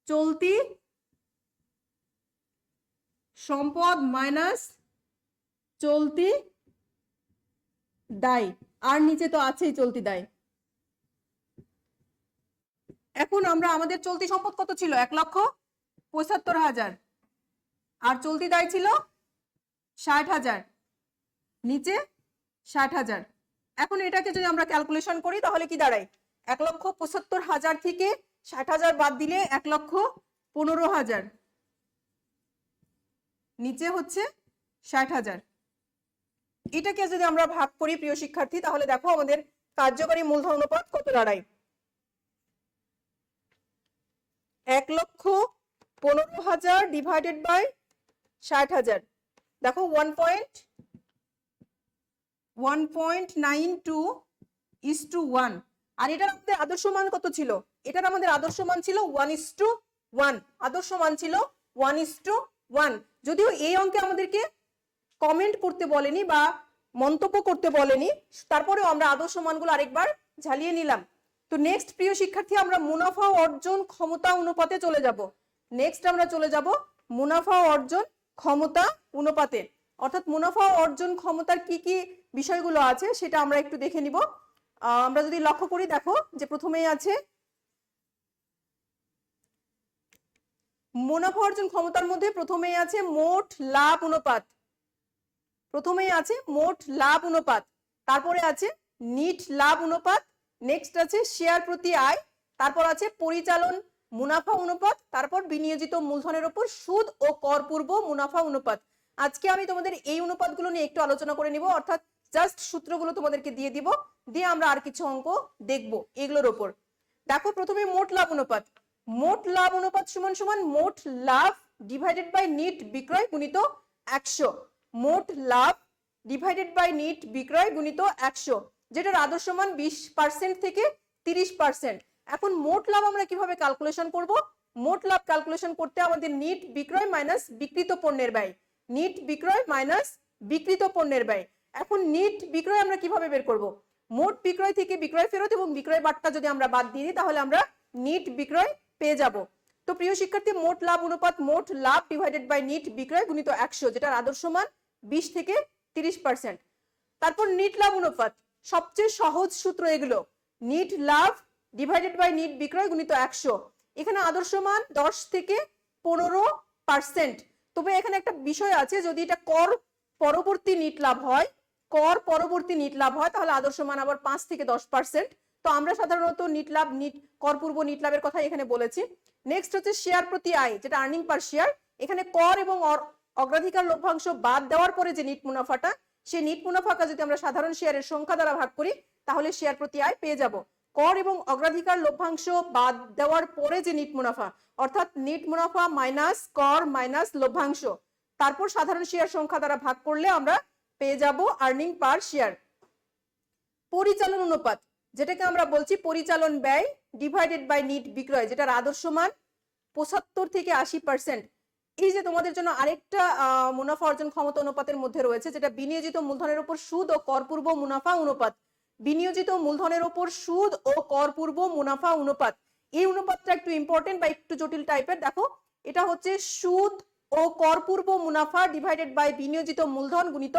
চলতি সম্পদ মাইনাস চলতি দায়, আর নিচে তো আছেই চলতি দায়। এখন আমরা আমাদের চলতি সম্পদ কত ছিল? 1,75,000, আর চলতি দায় ছিল 60,000, নিচে 60,000। এখন এটাকে যদি আমরা ক্যালকুলেশন করি তাহলে কি দাঁড়ায়? 1,75,000 থেকে 60,000 বাদ দিলে 1,15,000, নিচে হচ্ছে 60,000। এটাকে যদি আমরা ভাগ করি প্রিয় শিক্ষার্থী, তাহলে দেখো আমাদের কার্যকরী মূলধন অনুপাত কত দাঁড়ায়? 1,15,000 ডিভাইডেড বাই 60,000। দেখো 1.92 1:1। আর এটার আমাদের আদর্শ মান কত ছিল? এটার আমাদের আদর্শ মান ছিল 1:1, আদর্শ মান ছিল 1:1। যদিও এই অঙ্কে আমাদেরকে কমেন্ট করতে বলেনি বা মন্তব্য করতে বলেনি, তারপরেও আমরা আদর্শ মানগুলো আরেকবার ঝালিয়ে নিলাম। তো নেক্সট প্রিয় শিক্ষার্থী, আমরা মুনাফা অর্জন ক্ষমতা অনুপাতে চলে যাব। নেক্সট আমরা চলে যাব মুনাফা অর্জন ক্ষমতা অনুপাতে, অর্থাৎ মুনাফা অর্জন ক্ষমতার কি কি বিষয়গুলো আছে সেটা আমরা একটু দেখে নিব। আমরা যদি লক্ষ্য করি, দেখো যে প্রথমেই আছে মুনাফা অর্জন ক্ষমতার মধ্যে প্রথমেই আছে মোট লাভ অনুপাত, প্রথমেই আছে মোট লাভ অনুপাত, তারপরে আছে নিট লাভ অনুপাত, নেক্সট আছে শেয়ার প্রতি আয়, তারপর আছে পরিচালন মুনাফা অনুপাত, তারপর বিনিয়োজিত মূলধনের উপর সুদ ও কর পূর্ব মুনাফা অনুপাত। আজকে আমি তোমাদের এই অনুপাতগুলো নিয়ে একটু আলোচনা করে নিব, অর্থাৎ জাস্ট সূত্রগুলো তোমাদেরকে দিয়ে দিব, দিয়ে আমরা আর কিছু অঙ্ক দেখব এগুলোর উপর। দেখো প্রথমে মোট লাভ অনুপাত, মোট লাভ অনুপাত সমান সমান মোট লাভ ডিভাইডেড বাই নিট বিক্রয় গুণিত 100, মোট লাভ ডিভাইডেড বাই নিট বিক্রয় গুণিত 100, যেটার আদর্শ মান 20% থেকে 30%। এখন মোট লাভ আমরা কিভাবে ক্যালকুলেশন করব? মোট লাভ ক্যালকুলেশন করতে আমাদের নিট বিক্রয় মাইনাস বিক্রিত পণ্যের ব্যয়, নিট বিক্রয় মাইনাস বিক্রিত পণ্যের ব্যয়। এখন নিট বিক্রয় আমরা কিভাবে বের করব? মোট বিক্রয় থেকে বিক্রয় ফেরত এবং বিক্রয় বাট্টা যদি আমরা বাদ দিয়ে দিই তাহলে আমরা নিট বিক্রয় পেয়ে যাব। তো প্রিয় শিক্ষার্থী, মোট লাভ অনুপাত মোট লাভ ডিভাইডেড বাই নিট বিক্রয় গুণিত 100, যেটার আদর্শ মান 20 থেকে 30%। তারপর নিট লাভ অনুপাত, সবচেয়ে সহজ সূত্র এগুলো, নিট লাভ ডিভাইডেড বাই নিট বিক্রয় গুণিত 100, এখানে আদর্শ মান 10 থেকে 15%। তবে এখানে একটা বিষয় আছে, যদি এটা কর পরবর্তী নিট লাভ হয়, কর পরবর্তী নিট লাভ হয় তাহলে আদর্শ মান আবার 5 থেকে 10%। তো আমরা সাধারণত নিট লাভ নিট কর পূর্ব নিট লাভের কথা এখানে বলেছি। নেক্সট হচ্ছে শেয়ার প্রতি আয়, যেটা আর্নিং পার শেয়ার, এখানে কর এবং অগ্রাধিকার লভ্যাংশ বাদ দেওয়ার পরে যে নিট মুনাফাটা, সেই নিট মুনাফাকে যদি আমরা সাধারণ শেয়ারের সংখ্যা দ্বারা ভাগ করি তাহলে শেয়ার প্রতি আয় পেয়ে যাব। কর এবং অগ্রাধিকার লভ্যাংশ বাদ দেওয়ার পরে যে নিট মুনাফা, অর্থাৎ নিট মুনাফা মাইনাস কর মাইনাস লভ্যাংশ, তারপর সাধারণ শেয়ার সংখ্যা দ্বারা ভাগ করলে আমরা পেয়ে যাব আর্নিং পার শেয়ার। পরিচালন অনুপাত, যেটাকে আমরা বলছি পরিচালন ব্যয় ডিভাইডেড বাই নিট বিক্রয়, যেটার আদর্শ মান 75 থেকে 80%। এই যে তোমাদের জন্য আরেকটা মুনাফা অর্জন ক্ষমতা অনুপাতের মধ্যে রয়েছে, যেটা বিনিয়োজিত মূলধনের উপর সুদ ও কর পূর্ব মুনাফা অনুপাত, বিনিয়োজিত মূলধনের উপর সুদ ও কর পূর্ব মুনাফা অনুপাত। এই অনুপাতটা একটু ইম্পর্টেন্ট বা একটু জটিল টাইপের। দেখো এটা হচ্ছে সুদ ও কর পূর্ব মুনাফা ডিভাইডেড বাই বিনিয়োজিত মূলধন গুণিত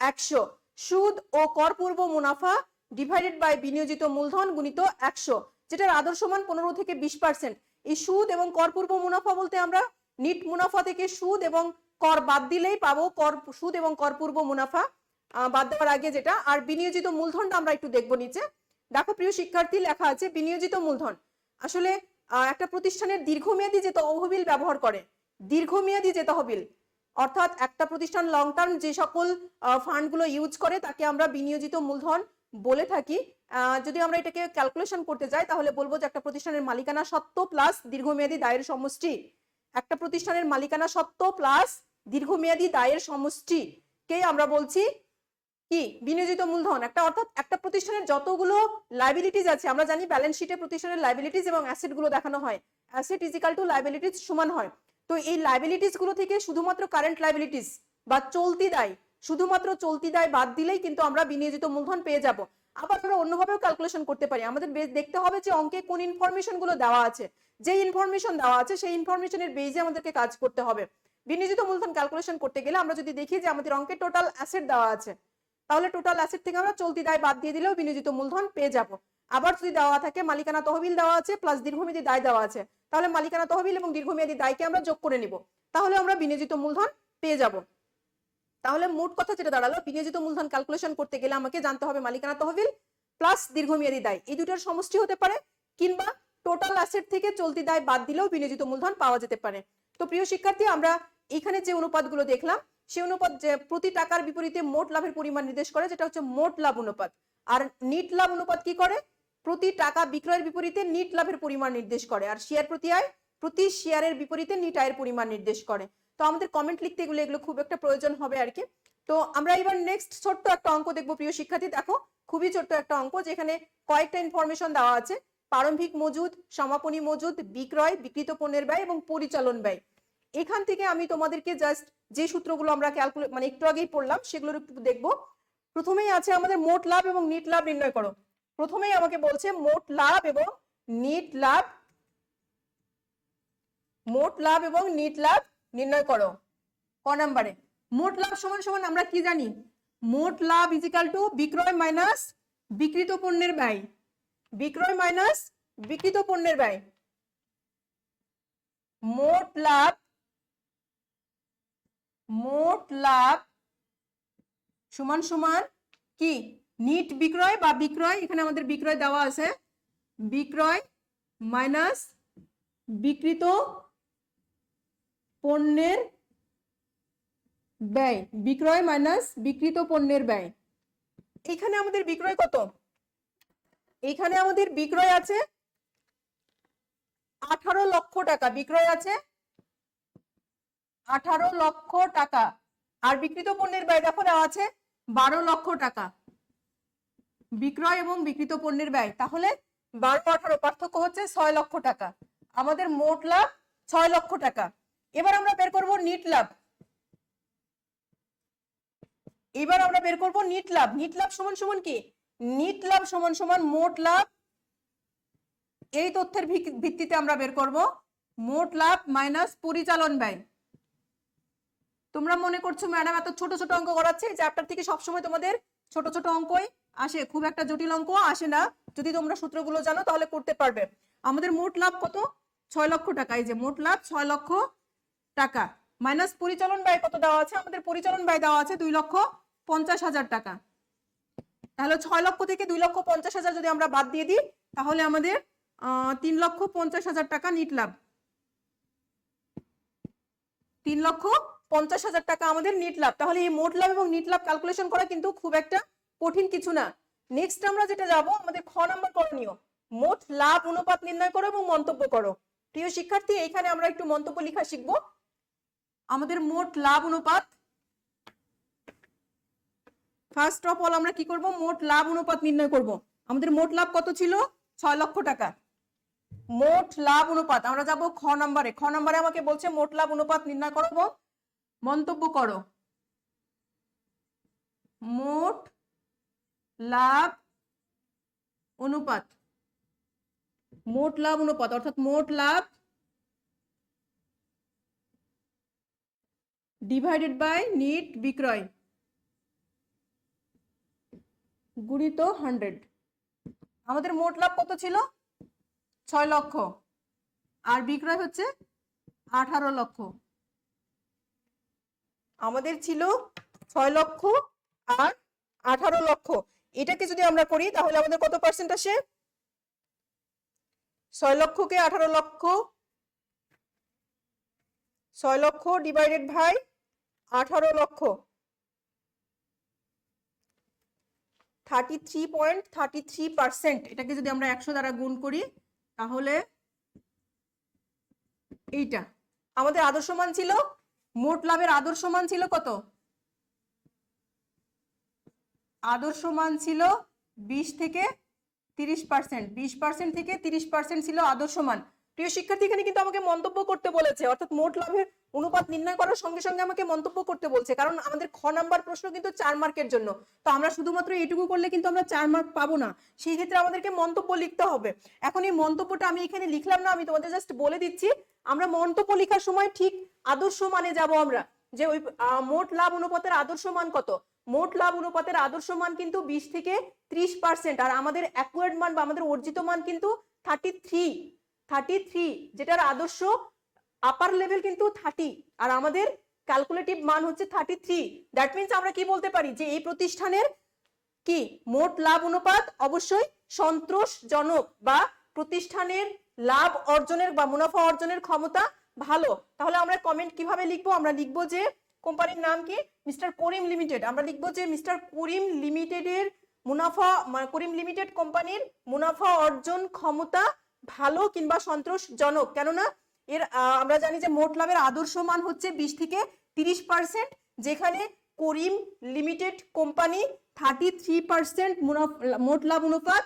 100, সুদ ও কর পূর্ব মুনাফা ডিভাইডেড বাই বিনিয়োজিত মূলধন গুণিত 100, যেটার আদর্শ মান 15 থেকে 20%। এই সুদ এবং কর পূর্ব মুনাফা বলতে আমরা নিট মুনাফা থেকে সুদ এবং কর বাদ দিলেই পাবো সুদ এবং কর পূর্ব মুনাফা বাদ দেওয়ার আগে যেটা। আর বিনিয়োজিত মূলধনটা আমরা একটু দেখবো নিচে। দেখো প্রিয় শিক্ষার্থী, লেখা আছে বিনিয়োজিত মূলধন। আসলে একটা প্রতিষ্ঠানের দীর্ঘমেয়াদী যে তহবিল ব্যবহার করে, দীর্ঘমেয়াদী যে তহবিল, অর্থাৎ একটা প্রতিষ্ঠান লং টার্ম যে সকল ফান্ডগুলো ইউজ করে তাকে আমরা বিনিয়োজিত মূলধন বলে থাকি। যদি আমরা এটাকে ক্যালকুলেশন করতে যাই তাহলে বলবো যে একটা প্রতিষ্ঠানের মালিকানা সত্ত্ব প্লাস দীর্ঘমেয়াদী দায়ের সমষ্টি, একটা প্রতিষ্ঠানের মালিকানা সত্ত্ব প্লাস দীর্ঘমেয়াদী দায়ের সমষ্টি কে আমরা বলছি কি? বিনিয়োজিত মূলধন। অর্থাৎ একটা প্রতিষ্ঠানের যতগুলো লাইবিলিটিস আছে, আমরা জানি ব্যালেন্স শিটে প্রতিষ্ঠানের লাইবিলিটিস এবং অ্যাসেট গুলো দেখানো হয়, asset is equal two liabilities সমান হয়। তো এই লাইবিলিটিস গুলো থেকে শুধুমাত্র কারেন্ট লাইবিলিটিস বা চলতি দায়, শুধুমাত্র চলতি দায় বাদ দিলেই কিন্তু আমরা বিনিয়োজিত মূলধন পেয়ে যাব। আবার আমরা অন্যভাবেও ক্যালকুলেশন করতে পারি। আমাদের দেখতে হবে যে অঙ্কে কোন ইনফরমেশন গুলো দেওয়া আছে, যে ইনফরমেশন দেওয়া আছে সেই ইনফরমেশনের বেজে আমাদেরকে কাজ করতে হবে। বিনিয়োজিত মূলধন ক্যালকুলেশন করতে গেলে আমরা যদি দেখি যে আমাদের অঙ্কে টোটাল অ্যাসেট দেওয়া আছে, তাহলে টোটাল অ্যাসেট থেকে আমরা চলতি দায় বাদ দিয়ে দিলেও বিনিয়োজিত মূলধন পেয়ে যাব। আবার যদি দেওয়া থাকে মালিকানা তহবিল দেওয়া আছে প্লাস দীর্ঘমেয়াদী দায় দেওয়া আছে, তাহলে মালিকানা তহবিল এবং দীর্ঘমেয়াদী দায়কে আমরা যোগ করে নিব, তাহলে আমরা বিনিয়োজিত মূলধন পেয়ে যাব। তাহলে মোট কথা যেটা দাঁড়ালো, বিনিয়োজিত মূলধন ক্যালকুলেশন করতে গেলে আমাকে জানতে হবে মালিকানা তহবিল প্লাস দীর্ঘমেয়াদী দায়, এই দুটোর সমষ্টি হতে পারে, কিংবা টোটাল অ্যাসেট থেকে চলতি দায় বাদ দিলেও বিনিয়োজিত মূলধন পাওয়া যেতে পারে। তো প্রিয় শিক্ষার্থী, আমরা এখানে যে অনুপাতগুলো দেখলাম সেই অনুপাত যে প্রতি টাকার বিপরীতে মোট লাভের পরিমাণ নির্দেশ করে, যেটা হচ্ছে মোট লাভ অনুপাত। আর নিট লাভ অনুপাত কি করে? প্রতি টাকা বিক্রয়ের বিপরীতে নিট লাভের পরিমাণ নির্দেশ করে। আর শেয়ার প্রতি আয় প্রতি শেয়ারের বিপরীতে নিট আয়ের পরিমাণ নির্দেশ করে। তো আমাদের কমেন্ট লিখতে এগুলো খুব একটা প্রয়োজন হবে আর কি। তো আমরা এবার নেক্সট ছোট্ট একটা অঙ্ক দেখবো প্রিয় শিক্ষার্থী। দেখো খুবই ছোট্ট একটা অঙ্ক, যেখানে কয়েকটা ইনফরমেশন দেওয়া আছে। প্রারম্ভিক মজুদ, সমাপনী মজুদ, বিক্রয়, বিক্রিত পণ্যের ব্যয় এবং পরিচালন ব্যয়। এখান থেকে আমি তোমাদেরকে জাস্ট যে সূত্রগুলো আমরা ক্যালকুলেট মানে একটু আগেই পড়লাম সেগুলোর একটু দেখবো। প্রথমেই আছে আমাদের মোট লাভ এবং নিট লাভ নির্ণয় করো। প্রথমেই আমাকে বলছে মোট লাভ এবং নিট লাভ, মোট লাভ এবং নিট লাভ নির্ণয় করো। ক নাম্বারে মোট লাভ সমান সমান আমরা কি জানি, মোট লাভ ইজিক্যাল টু বিক্রয় মাইনাস বিক্রিত পণ্যের ব্যয়, বিক্রয় মাইনাস বিক্রিত পণ্যের ব্যয়। মোট লাভ, মোট লাভ সমান সমান কি নিট বিক্রয় বা বিক্রয়, এখানে আমাদের বিক্রয় দেওয়া আছে, বিক্রয় মাইনাস বিক্রিত পণ্যের ব্যয়, বিক্রয় মাইনাস বিক্রিত পণ্যের ব্যয়। এখানে আমাদের বিক্রয় কত, এখানে আমাদের বিক্রয় আছে 18 লক্ষ টাকা, বিক্রয় আছে 18 লক্ষ টাকা, আর বিক্রিত পণ্যের ব্যয় দেখো দেওয়া আছে 12 লক্ষ টাকা। বিক্রয় এবং বিক্রিত পণ্যের ব্যয়, তাহলে 12-18 পার্থক্য হচ্ছে 6 লক্ষ টাকা। আমাদের মোট লাভ 6 লক্ষ টাকা। এবার আমরা বের করব নিট লাভ, এবার আমরা বের করব নিট লাভ। নিট লাভ সমান সমান কি, নিট লাভ সমান সমান মোট লাভ, এই তথ্যের ভিত্তিতে আমরা বের করব মোট লাভ মাইনাস পরিচালন ব্যয়। তোমরা মনে করছো ম্যাডাম এত ছোট ছোট অঙ্ক করাচ্ছে, চ্যাপ্টার থেকে সবসময় তোমাদের ছোট ছোট অঙ্কই আসে, খুব একটা জটিল অঙ্ক আসে না। যদি তোমরা সূত্রগুলো জানো তাহলে করতে পারবে। আমাদের মোট লাভ কত, 6 লক্ষ টাকা। এই যে মোট লাভ 6 লক্ষ টাকা মাইনাস পরিচালন ব্যয় কত দেওয়া আছে, আমাদের পরিচালন ব্যয় দেওয়া আছে 2,50,000 টাকা। তাহলে 6 লক্ষ থেকে 2,50,000 যদি আমরা বাদ দিয়ে দিই তাহলে আমাদের 3,50,000 টাকা নিট লাভ, 3,50,000 টাকা আমাদের নিট লাভ। তাহলে এই মোট লাভ এবং নিট লাভ ক্যালকুলেশন করা কিন্তু খুব একটা কঠিন কিছু না। নেক্সট আমরা যেটা যাব, আমাদের খ নাম্বার করণীয়, মোট লাভ অনুপাত নির্ণয় করো এবং মন্তব্য করো। প্রিয় শিক্ষার্থী, এইখানে আমরা একটু মন্তব্য লেখা শিখবো। আমাদের মোট লাভ অনুপাত, ফার্স্ট অফ অল আমরা কি করব, মোট লাভ অনুপাত নির্ণয় করব। আমাদের মোট লাভ কত ছিল, 6 লক্ষ টাকা। মোট লাভ অনুপাত আমরা যাব খ নাম্বারে। খ নাম্বারে আমাকে বলছে মোট লাভ অনুপাত নির্ণয় করো এবং মন্তব্য করো। মোট লাভ অনুপাত, মোট লাভ অনুপাত অর্থাৎ মোট লাভ ডিভাইডেড বাই নিট বিক্রয় গুণিত 100। আমাদের মোট লাভ কত ছিল, 6 লক্ষ, আর বিক্রয় হচ্ছে 18 লক্ষ। আমাদের ছিল 6 লক্ষ আর 18 লক্ষ। এটাকে যদি আমরা করি তাহলে আমাদের কত পার্সেন্ট আসে, 6 লক্ষকে 18 লক্ষ, 6 লক্ষ ডিভাইডেড বাই 18 লক্ষ, 33.33%। এটাকে যদি আমরা 100 দ্বারা গুণ করি তাহলে এইটা আমাদের আদর্শ মান ছিল, মোট লাভের আদর্শ মান ছিল কত, আদর্শ মান ছিল 20 থেকে 30%, 20% থেকে 30% ছিল আদর্শ মান। প্রিয় শিক্ষার্থী, এখানে কিন্তু আমাকে মন্তব্য করতে বলেছে, অর্থাৎ মোট লাভের অনুপাত নির্ণয় করার সঙ্গে সঙ্গে আমাকে মন্তব্য করতে বলছে, কারণ আমাদের খ নাম্বার প্রশ্ন কিন্তু 4 মার্কের জন্য। তো আমরা শুধুমাত্র এটুকু করলে কিন্তু আমরা 4 মার্ক পাবো না, সেই ক্ষেত্রে আমাদেরকে মন্তব্য লিখতে হবে। এখন এই মন্তব্যটা আমি এখানে লিখলাম না, আমি তোমাদের জাস্ট বলে দিচ্ছি। আমরা মন্তব্য লেখার সময় ঠিক আদর্শ মানে যাব আমরা, যে ওই মোট লাভ অনুপাতের আদর্শ মান কত। মোট লাভ অনুপাতের আদর্শ মান কিন্তু 20 থেকে 30%, আর আমাদের অ্যাকুয়ার্ড মান বা আমাদের অর্জিত মান কিন্তু 33, যেটার আদর্শ আপার লেভেল কিন্তু 30, আর আমাদের ক্যালকুলেটিভ মান হচ্ছে 33। দ্যাট মিন্স আমরা কি বলতে পারি, যে এই প্রতিষ্ঠানের কি মোট লাভ অনুপাত অবশ্যই সন্তোষজনক, বা প্রতিষ্ঠানের লাভ অর্জনের বা মুনাফা অর্জনের ক্ষমতা ভালো। তাহলে আমরা কমেন্ট কিভাবে লিখবো, আমরা লিখবো যে কোম্পানির নাম কি, মিস্টার করিম লিমিটেড। আমরা লিখবো যে মিস্টার করিম লিমিটেডের মুনাফা, করিম লিমিটেড কোম্পানির মুনাফা অর্জন ক্ষমতা ভালো কিংবা সন্তোষজনক। কেননা এর আমরা জানি যে মোট লাভের আদর্শ মান হচ্ছে 20 থেকে 30%, যেখানে করিম লিমিটেড কোম্পানি 33% মোট লাভ অনুপাত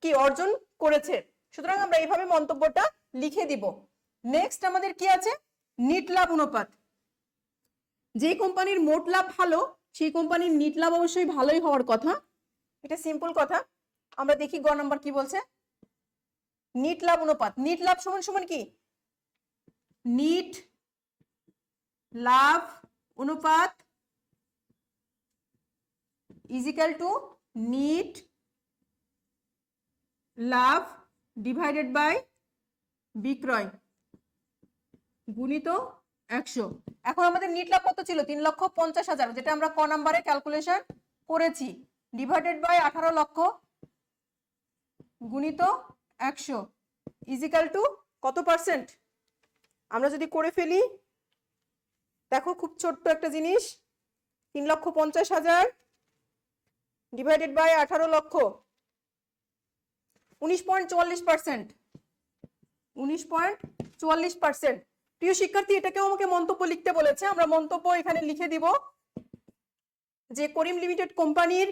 কি অর্জন করেছে। সুতরাং আমরা এইভাবে মন্তব্যটা লিখে দিব। নেক্সট আমাদের কি আছে, নিট লাভ অনুপাত। যে কোম্পানির মোট লাভ ভালো সেই কোম্পানির নিট লাভ অবশ্যই ভালোই হওয়ার কথা, এটা সিম্পল কথা। আমরা দেখি গ নাম্বার কি বলছে। নিট লাভ অনুপাত, নিট লাভ সমান সমান কি, নিট লাভ অনুপাত ইজ ইকুয়াল টু নিট লাভ ডিভাইডেড বাই বিক্রয় গুণিত 100। এখন আমাদের নিট লাভ কত ছিল, 3,50,000, যেটা আমরা ক নাম্বারে ক্যালকুলেশন করেছি, ডিভাইডেড বাই 18 লক্ষ গুণিত 100 ইজ ইকুয়াল টু কত পার্সেন্ট। আমরা যদি করে ফেলি, দেখো খুব ছোট্ট একটা জিনিস, 3,50,000 ডিভাইডেড বাই 18 লক্ষ, 19.44%। 19.44%। প্রিয় শিক্ষার্থী, এটাকেও আমাকে মন্তব্য লিখতে বলেছে, আমরা মন্তব্য এখানে লিখে দিব যে করিম লিমিটেড কোম্পানির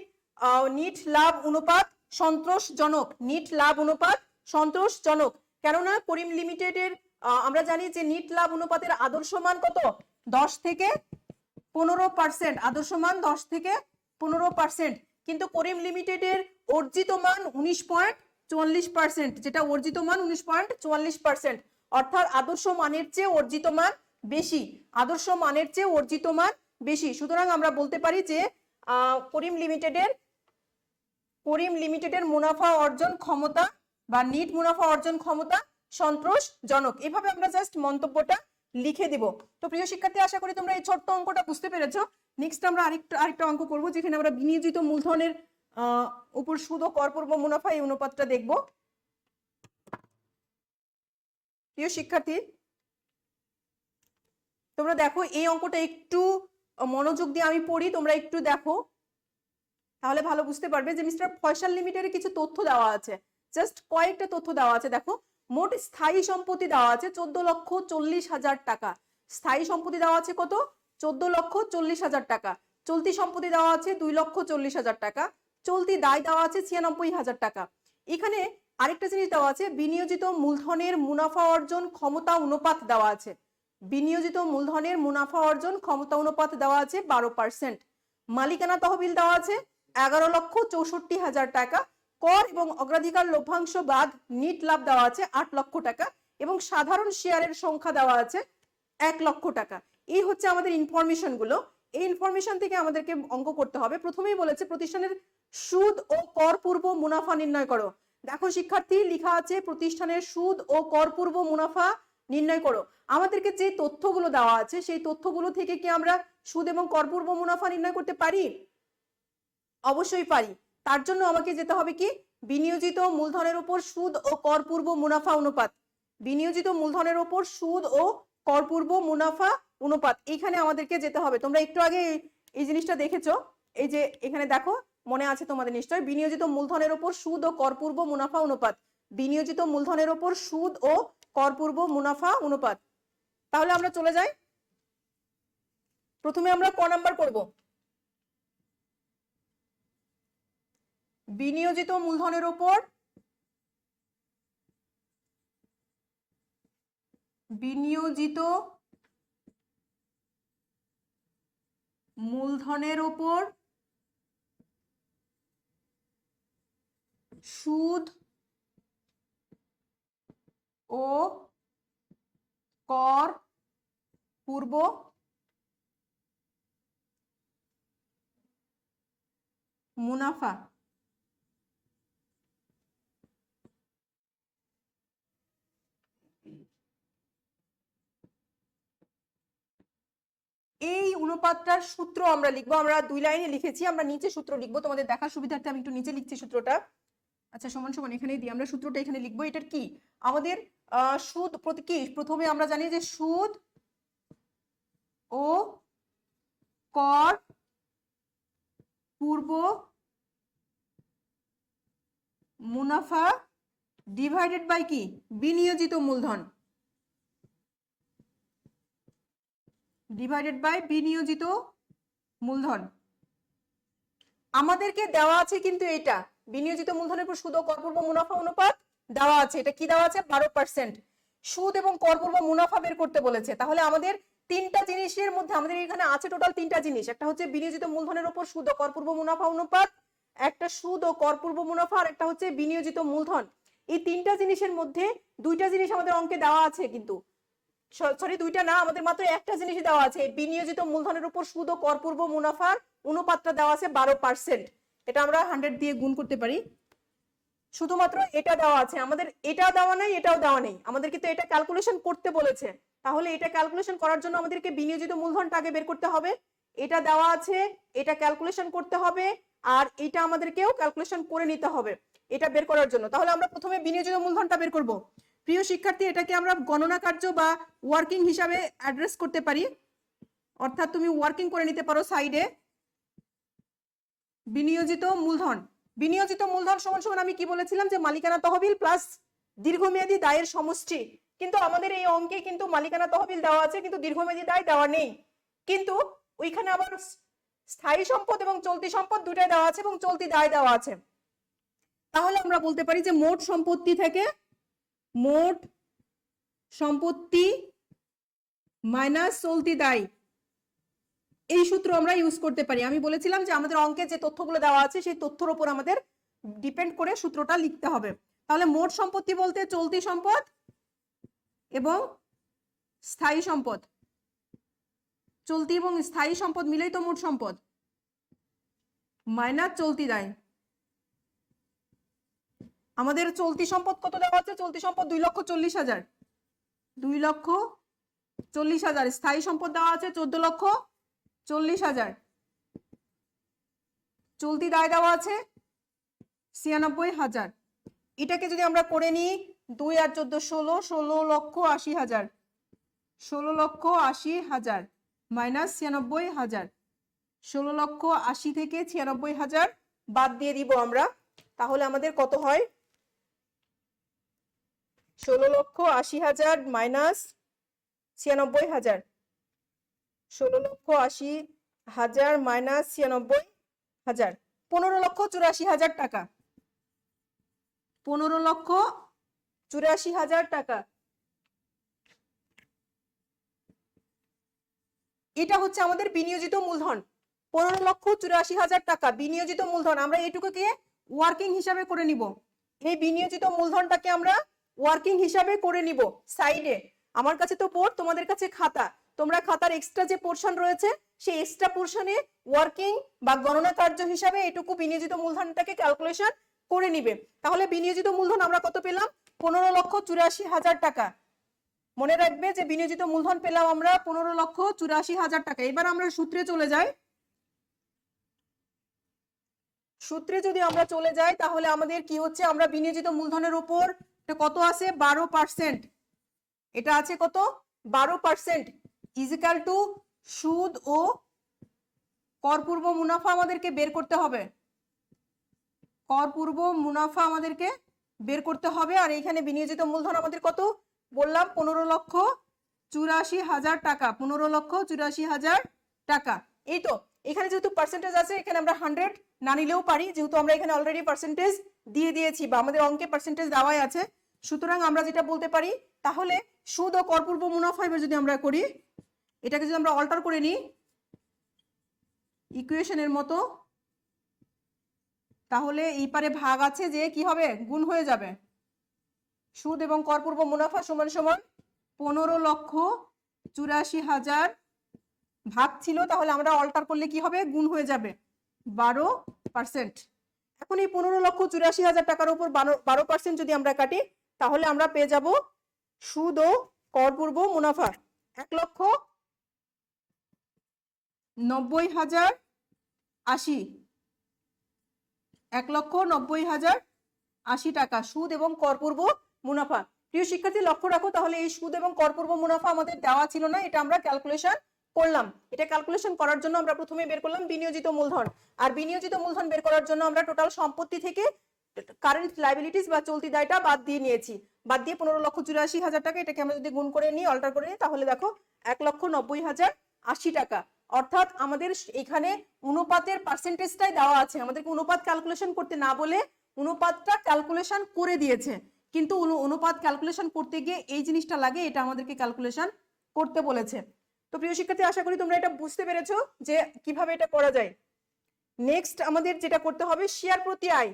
নিট লাভ অনুপাত সন্তোষজনক। নিট লাভ অনুপাত সন্তোষজনক, কেননা করিম লিমিটেডের আমরা জানি যে নিট লাভ অনুপাতের আদর্শ মান কত, 10 থেকে 15%। আদর্শ মান 10 থেকে 15%, কিন্তু করিম লিমিটেডের অর্জিত মান 19.44%, যেটা অর্জিত মান 19.44%, অর্থাৎ আদর্শ মানের চেয়ে অর্জিত মান বেশি। আদর্শ মানের চেয়ে অর্জিত মান বেশি। সুতরাং আমরা বলতে পারি যে করিম লিমিটেডের মুনাফা অর্জন ক্ষমতা বা নিট মুনাফা অর্জন ক্ষমতা সন্তোষজনক। এভাবে আমরা জাস্ট মন্তব্যটা লিখে দিব। তো প্রিয় শিক্ষার্থী, আশা করি তোমরা এই ছোট্ট অঙ্কটা বুঝতে পেরেছো। নেক্সট আমরা আরেকটা অঙ্ক করব, যেখানে আমরা বিনিয়োজিত মূলধনের উপর সুদ ও কর পূর্ব মুনাফা এই অনুপাতটা দেখব। প্রিয় শিক্ষার্থী, তোমরা দেখো এই অঙ্কটা একটু মনোযোগ দিয়ে আমি পড়ি, তোমরা একটু দেখো, তাহলে ভালো বুঝতে পারবে যে মিস্টার ফয়সাল লিমিটেডের কিছু তথ্য দেওয়া আছে। জাস্ট কয়েকটা তথ্য দেওয়া আছে। দেখো, মোট স্থায়ী সম্পত্তি দেওয়া আছে 14,40,000 টাকা। স্থায়ী সম্পত্তি দেওয়া আছে কত, 14,40,000 টাকা। চলতি সম্পত্তি দেওয়া আছে 2,40,000 টাকা। চলতি দায় দেওয়া আছে 96,000 টাকা। এখানে আরেকটা জিনিস দেওয়া আছে, বিনিয়োজিত মূলধনের মুনাফা অর্জন ক্ষমতা অনুপাত দেওয়া আছে। বিনিয়োজিত মূলধনের মুনাফা অর্জন ক্ষমতা অনুপাত দেওয়া আছে 12%। মালিকানা তহবিল দেওয়া আছে 11,64,000 টাকা। কর এবং অগ্রাধিকার লভ্যাংশ বাদ নিট লাভ দেওয়া আছে 8 লক্ষ টাকা, এবং সাধারণ শেয়ারের সংখ্যা দেওয়া আছে 1 লক্ষ টাকা। এই হচ্ছে আমাদের ইনফরমেশন গুলো। এই ইনফরমেশন থেকে আমাদেরকে অঙ্ক করতে হবে। প্রথমেই বলেছে প্রতিষ্ঠানের সুদ ও কর পূর্ব মুনাফা নির্ণয় করো। দেখো শিক্ষার্থী, লেখা আছে প্রতিষ্ঠানের সুদ ও কর পূর্ব মুনাফা নির্ণয় করো। আমাদেরকে যে তথ্যগুলো দেওয়া আছে সেই তথ্যগুলো থেকে কি আমরা সুদ এবং কর পূর্ব মুনাফা নির্ণয় করতে পারি? অবশ্যই পারি। তার জন্য আমাকে যেতে হবে কি, বিনিয়োজিত মূলধনের উপর সুদ ও কর পূর্ব মুনাফা অনুপাত। বিনিয়োজিত মূলধনের উপর সুদ ও কর পূর্ব মুনাফা অনুপাত, এইখানে আমাদেরকে যেতে হবে। তোমরা একটু আগে এই জিনিসটা দেখেছো, এই যে এখানে দেখো, মনে আছে তোমাদের নিশ্চয়, বিনিয়োজিত মূলধনের উপর সুদ ও কর পূর্ব মুনাফা অনুপাত। বিনিয়োজিত মূলধনের উপর সুদ ও কর পূর্ব মুনাফা অনুপাত। তাহলে আমরা চলে যাই, প্রথমে আমরা ক নাম্বার করব। বিনিয়োজিত মূলধনের উপর বিনিয়োজিত মূলধনের উপর সুদ ও কর পূর্ব মুনাফা এই অনুপাতটার সূত্র আমরা লিখবো। আমরা 2 লাইনে লিখেছি, আমরা নিচে সূত্র লিখবো, তোমাদের দেখার সুবিধার্থে আমি একটু নিচে লিখছি সূত্রটা। আচ্ছা, সমান সমান এখানেই দিই, আমরা সূত্রটা এখানে লিখবো। এটার কি, আমাদের সুদ প্রতি কি, প্রথমে আমরা জানি যে সুদ ও কর পূর্ব মুনাফা ডিভাইডেড বাই কি, বিনিয়োজিত মূলধন। ডিভাইডেড বাই বিনিয়োজিত মূলধন। আমাদেরকে দেওয়া আছে কিন্তু এটা বিনিয়োজিত মূলধনের উপর সুদ ও করপূর্ব মুনাফা অনুপাত দেওয়া আছে। এটা কি দেওয়া আছে? 12%। সুদ এবং করপূর্ব মুনাফা বের করতে বলেছে। তাহলে আমাদের তিনটা জিনিসের মধ্যে আমাদের এখানে আছে টোটাল তিনটা জিনিস। একটা হচ্ছে বিনিয়োজিত মূলধনের উপর সুদ ও করপূর্ব মুনাফা অনুপাত, একটা সুদ ও করপূর্ব মুনাফা, আর একটা হচ্ছে বিনিয়োজিত মূলধন। এই তিনটা জিনিসের মধ্যে দুইটা জিনিস আমাদের অঙ্কে দেওয়া আছে, কিন্তু সরি দুইটা না, আমাদের মাত্র একটা জিনিসই দেওয়া আছে। বিনিয়োজিত মূলধনের উপর সুদ ও করপূর্ব মুনাফার অনুপাতটা দেওয়া আছে 12%। এটা আমরা 100 দিয়ে গুণ করতে পারি। শুধুমাত্র এটা দেওয়া আছে, আমাদের এটা দেওয়া নেই, এটাও দেওয়া নেই। আমাদের কিন্তু এটা ক্যালকুলেশন করতে বলেছে। তাহলে এটা ক্যালকুলেশন করার জন্য আমাদেরকে বিনিয়োজিত মূলধনটা আগে বের করতে হবে। এটা দেওয়া আছে, এটা ক্যালকুলেশন করতে হবে, আর এটা আমাদেরকেও ক্যালকুলেশন করে নিতে হবে এটা বের করার জন্য। তাহলে আমরা প্রথমে বিনিয়োজিত মূলধনটা বের করব। প্রিয় শিক্ষার্থী, এটাকে আমরা গণনা কার্য বা ওয়ার্কিং হিসাবে অ্যাড্রেস করতে পারি, অর্থাৎ তুমি ওয়ার্কিং করে নিতে পারো সাইডে। বিনিয়োজিত মূলধন, বিনিয়োজিত মূলধন সমান সমান আমি কি বলেছিলাম যে মালিকানা তহবিল প্লাস দীর্ঘমেয়াদী দায়ের সমষ্টি। কিন্তু আমাদের এই অঙ্কে কিন্তু মালিকানা তহবিল দেওয়া আছে, কিন্তু দীর্ঘমেয়াদী দায় দেওয়া নেই। কিন্তু ওইখানে আবার স্থায়ী সম্পদ এবং চলতি সম্পদ দুটাই দেওয়া আছে এবং চলতি দায় দেওয়া আছে। তাহলে আমরা বলতে পারি যে মোট সম্পত্তি থেকে মোট সম্পত্তি মাইনাস চলতি দায়, এই সূত্র আমরা ইউজ করতে পারি। আমি বলেছিলাম যে আমাদের অঙ্কে যে তথ্যগুলো দেওয়া আছে সেই তথ্যের উপর আমাদের ডিপেন্ড করে সূত্রটা লিখতে হবে। তাহলে মোট সম্পত্তি বলতে চলতি সম্পদ এবং স্থায়ী সম্পদ, চলতি এবং স্থায়ী সম্পদ মিলেই তো মোট সম্পদ, মাইনাস চলতি দায়। আমাদের চলতি সম্পদ কত দেওয়া আছে? চলতি সম্পদ 2,40,000, 2,40,000। স্থায়ী সম্পদ দেওয়া আছে 14,40,000। চলতি দায় দেওয়া আছে 96,000। এটাকে যদি আমরা করে নিই 2 আর 14 16, 16,80,000, 16,80,000 মাইনাস 96,000। 16,80,000 থেকে 96,000 বাদ দিয়ে দিব আমরা। তাহলে আমাদের কত হয়? 16,80,000 মাইনাস 96,000, 16,80,000 মাইনাস 96,000, 15,84,000 টাকা। 15,84,000 টাকা। এটা হচ্ছে আমাদের বিনিয়োজিত মূলধন। 15,84,000 টাকা বিনিয়োজিত মূলধন। আমরা এইটুকুকে ওয়ার্কিং হিসাবে করে নিব। এই বিনিয়োজিত মূলধনটাকে আমরা ওয়ার্কিং হিসাবে করে নিব সাইডে। আমার কাছে তো বোর্ড, তোমাদের কাছে খাতা। তোমরা খাতার এক্সট্রা যে পোর্শন রয়েছে সেই এক্সট্রা পোর্শনে ওয়ার্কিং বা গণনা কার্য হিসাবে এটুকু বিনিয়োজিত মূলধনটাকে ক্যালকুলেশন করে নিবে। তাহলে বিনিয়োজিত মূলধন আমরা কত পেলাম? 15,84,000 টাকা। মনে রাখবে যে বিনিয়োজিত মূলধন পেলাম আমরা 15,84,000 টাকা। এবার আমরা সূত্রে চলে যাই। সূত্রে যদি আমরা চলে যাই তাহলে আমাদের কি হচ্ছে? আমরা বিনিয়োজিত মূলধনের উপর কত আছে? 12%। এটা আছে কত? 12% ইজিক্যাল টু সুদ ও করপূর্ব মুনাফা আমাদেরকে বের করতে হবে। করপূর্ব মুনাফা আমাদেরকে বের করতে হবে। আর এখানে বিনিয়োজিত মূলধন আমাদের কত বললাম? 15,84,000 টাকা। 15,84,000 টাকা। এই তো, এখানে যেহেতু পার্সেন্টেজ আছে এখানে আমরা 100 না নিলেও পারি, যেহেতু আমরা এখানে অলরেডি পার্সেন্টেজ দিয়ে দিয়েছি বা আমাদের অঙ্কে পার্সেন্টেজ দেওয়াই আছে। সুতরাং আমরা যেটা বলতে পারি, তাহলে সুদ ও করপূর্ব মুনাফা এবার যদি আমরা করি, এটাকে যদি আমরা অল্টার করে নিই ইকুয়েশনের মতো, তাহলে এই পারে ভাগ আছে যে কি হবে? গুণ হয়ে যাবে। সুদ এবং করপূর্ব মুনাফা সমান সমান 15,84,000 ভাগ ছিল, তাহলে আমরা অল্টার করলে কি হবে? গুণ হয়ে যাবে 12%। এখন এই 15,84,000 টাকার উপর 12% যদি আমরা কাটি তাহলে আমরা পেয়ে যাব সুদ ও করপূর্ব মুনাফা 1,90,080, 1,90,080 টাকা সুদ এবং করপূর্ব মুনাফা। প্রিয় শিক্ষার্থী লক্ষ্য রাখো, তাহলে এই সুদ এবং করপূর্ব মুনাফা আমাদের দেওয়া ছিল না, এটা আমরা ক্যালকুলেশন করলাম। এটা ক্যালকুলেশন করার জন্য আমরা প্রথমে বের করলাম বিনিয়োজিত মূলধন। আর বিনিয়োজিত মূলধন বের করার জন্য আমরা টোটাল সম্পত্তি থেকে কারেন্ট লায়াবিলিটিস বা চলতি দায়টা বাদ দিয়ে নিয়েছি। বাদ দিয়ে 15,84,000 টাকা, এটাকে আমরা যদি গুণ করে নিই, অল্টার করে নিই, তাহলে দেখো 1,90,000 80 টাকা। অর্থাৎ আমাদের এখানে অনুপাতের পার্সেন্টেজটাই দেওয়া আছে, আমাদেরকে অনুপাত ক্যালকুলেশন করতে না বলে অনুপাতটা ক্যালকুলেশন করে দিয়েছে, কিন্তু অনুপাত ক্যালকুলেশন করতে গিয়ে এই জিনিসটা লাগে, এটা আমাদেরকে ক্যালকুলেশন করতে বলেছে। তো প্রিয় শিক্ষার্থী, আশা করি তোমরা এটা বুঝতে পেরেছো যে কিভাবে এটা করা যায়। নেক্সট আমাদের যেটা করতে হবে, শেয়ার প্রতি আয়।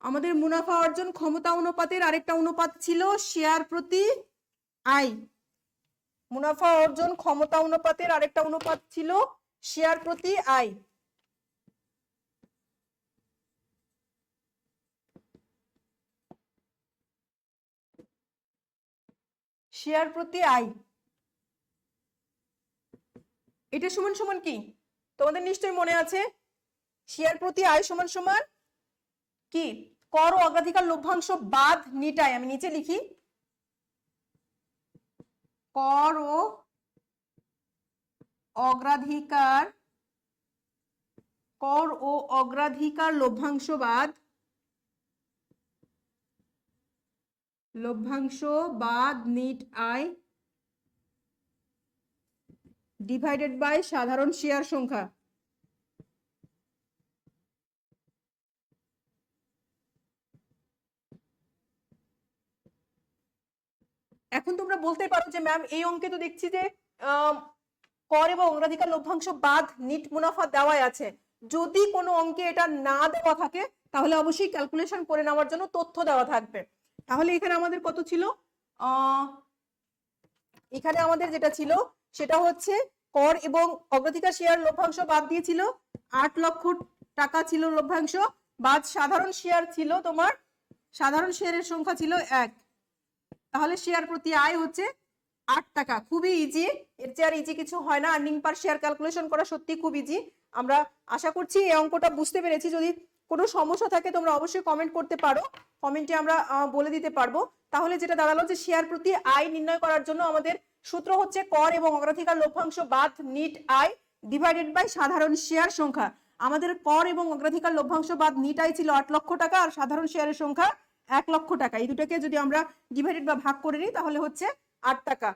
আমাদের মুনাফা অর্জন ক্ষমতা অনুপাতের আরেকটা অনুপাত ছিল শেয়ার প্রতি আয়। মুনাফা অর্জন ক্ষমতা অনুপাতের আরেকটা অনুপাত ছিল শেয়ার প্রতি আয়। শেয়ার প্রতি আয় এটা সমান সমান কি তোমাদের নিশ্চয়ই মনে আছে? শেয়ার প্রতি আয় সমান সমান কি? কর ও অগ্রাধিকার লভ্যাংশ বাদ নিট আয়। আমি নিচে লিখি, কর ও অগ্রাধিকার, কর ও অগ্রাধিকার লভ্যাংশ বাদ, লভ্যাংশ বাদ নিট আয় ডিভাইডেড বাই সাধারণ শেয়ার সংখ্যা। এখন তোমরা বলতে পারো যে ম্যাম এই অঙ্কে তো দেখছি যে কর এবং অগ্রাধিকার লভ্যাংশ বাদ নিট মুনাফা দেওয়াই আছে। যদি কোনো অঙ্কে এটা না দেওয়া থাকে তাহলে অবশ্যই ক্যালকুলেশন করে নেওয়ার জন্য তথ্য দেওয়া থাকবে। তাহলে এখানে আমাদের কত ছিল? এখানে আমাদের যেটা ছিল সেটা হচ্ছে কর এবং অগ্রাধিকার শেয়ার লভ্যাংশ বাদ দিয়েছিল 8 লক্ষ টাকা ছিল লভ্যাংশ, বাদ সাধারণ শেয়ার ছিল তোমার, সাধারণ শেয়ারের সংখ্যা ছিল 1। তাহলে শেয়ার প্রতি আয় হচ্ছে 8 টাকা। খুবই ইজি, এর চেয়ে আর ইজি কিছু হয় না। আর্নিং পার শেয়ার ক্যালকুলেশন করা সত্যি খুব ইজি। আমরা আশা করছি এই অঙ্কটা বুঝতে পেরেছি। যদি কোনো সমস্যা থাকে তোমরা অবশ্যই কমেন্ট করতে পারো, কমেন্টে আমরা বলে দিতে পারবো। তাহলে যেটা দাঁড়ালো যে শেয়ার প্রতি আয় নির্ণয় করার জন্য আমাদের সূত্র হচ্ছে কর এবং অগ্রাধিকার লভ্যাংশ বাদ নিট আয় ডিভাইডেড বাই সাধারণ শেয়ার সংখ্যা। আমাদের কর এবং অগ্রাধিকার লভ্যাংশ বাদ নিট আয় ছিল 8 লক্ষ টাকা, আর সাধারণ শেয়ারের সংখ্যা 1 লক্ষ টাকা। এই দুটাকে যদি আমরা ডিভাইডেড বা ভাগ করে নিই তাহলে হচ্ছে 8 টাকা।